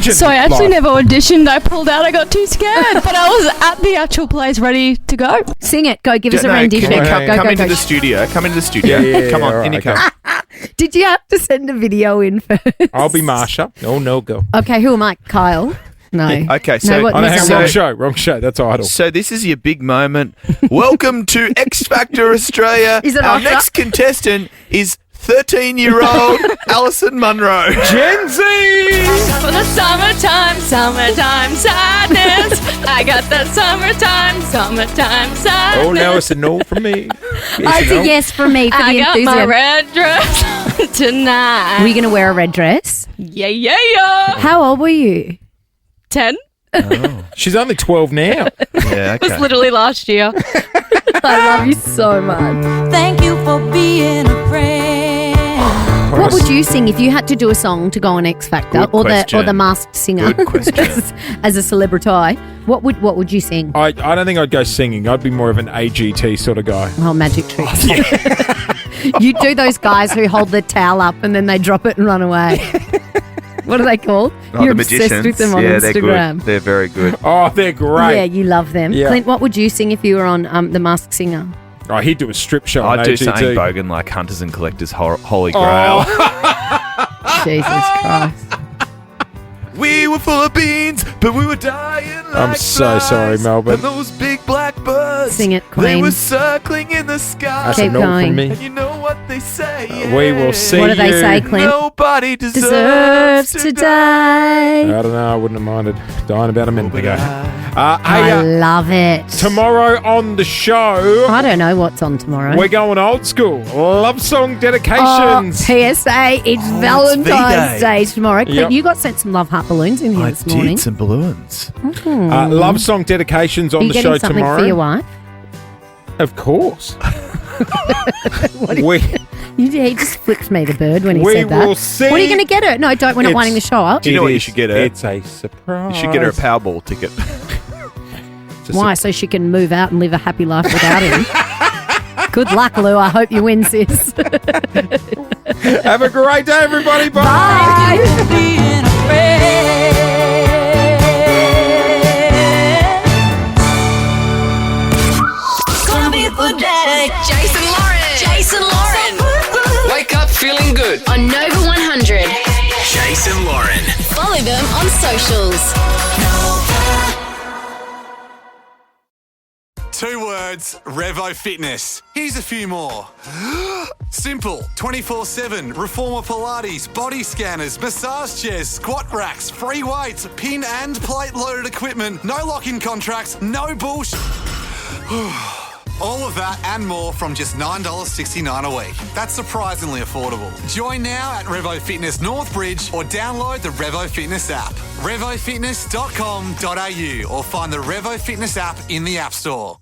So I actually never auditioned. I pulled out. I got too scared. But I was at the actual place ready to go. Sing it. Go. Give us a No, rendition. Come Go. into the studio. Come into the studio. Yeah, come on, all in you right, come. Did you have to send a video in first? I'll be Marsha. No, go. Okay, who am I? Kyle? No. Okay, so what- Oh, no, hang on, so- wrong show. That's Idol. So this is your big moment. Welcome to X Factor Australia. Is it Our Usher? next contestant is 13-year-old Alison Munro. Gen Z! For the summertime sadness. I got that summertime sadness. Oh, now it's a no from me. It's a yes from me for the I got enthusiasm. my red dress tonight. Were you going to wear a red dress? Yeah. How old were you? 10. Oh. She's only 12 now. Yeah, It was literally last year. I love you so much. Thank you for being a friend. What would you sing if you had to do a song to go on X Factor Good or question. the Masked Singer? Good question. as a celebrity, what would you sing? I don't think I'd go singing. I'd be more of an AGT sort of guy. Oh, magic tricks. You do those guys who hold the towel up and then they drop it and run away. What are they called? You're the obsessed magicians. with them on They're Instagram. good. They're very good. Oh, they're great. Yeah, you love them. Yeah. Clint, what would you sing if you were on The Masked Singer? Oh, he'd do a strip show on I'd do AGT. something bogan like Hunters and Collectors Holy Grail. Jesus Christ. We were full of beans, but we were dying like I'm so sorry, Melbourne. And those big black birds, Sing it, they Queen. were circling in the sky. That's a no from me. And you know what they say? We will see What do they say, Clint? Nobody Deserves to die. I don't know. I wouldn't have minded dying about a minute ago. I love it. Tomorrow on the show, I don't know what's on tomorrow. we're going old school. Love song Oh, dedications. PSA, it's Valentine's V-Day. Day tomorrow. Clint, Yep. you got sent some love heart balloons in here I this morning. did some balloons. Love song dedications Are on you the getting show something tomorrow. for your wife? Of course. He just flipped me the bird when he We said that. will see. What are you going to get her? No, we're not It's- wanting the show up. Do you know what you should get her? It's a surprise. You should get her a Powerball ticket. Why? So she can move out and live a happy life without him. Good luck, Lou. I hope you win, sis. Have a great day, everybody. Bye. Being a friend. Gonna be a good day. Jason Lauren. Wake up feeling good. On Nova 100. Jason Lauren. Follow them on socials. 2 words, Revo Fitness. Here's a few more. Simple, 24/7, reformer Pilates, body scanners, massage chairs, squat racks, free weights, pin and plate loaded equipment, no lock-in contracts, no bullshit. All of that and more from just $9.69 a week. That's surprisingly affordable. Join now at Revo Fitness Northbridge or download the Revo Fitness app. RevoFitness.com.au or find the Revo Fitness app in the App Store.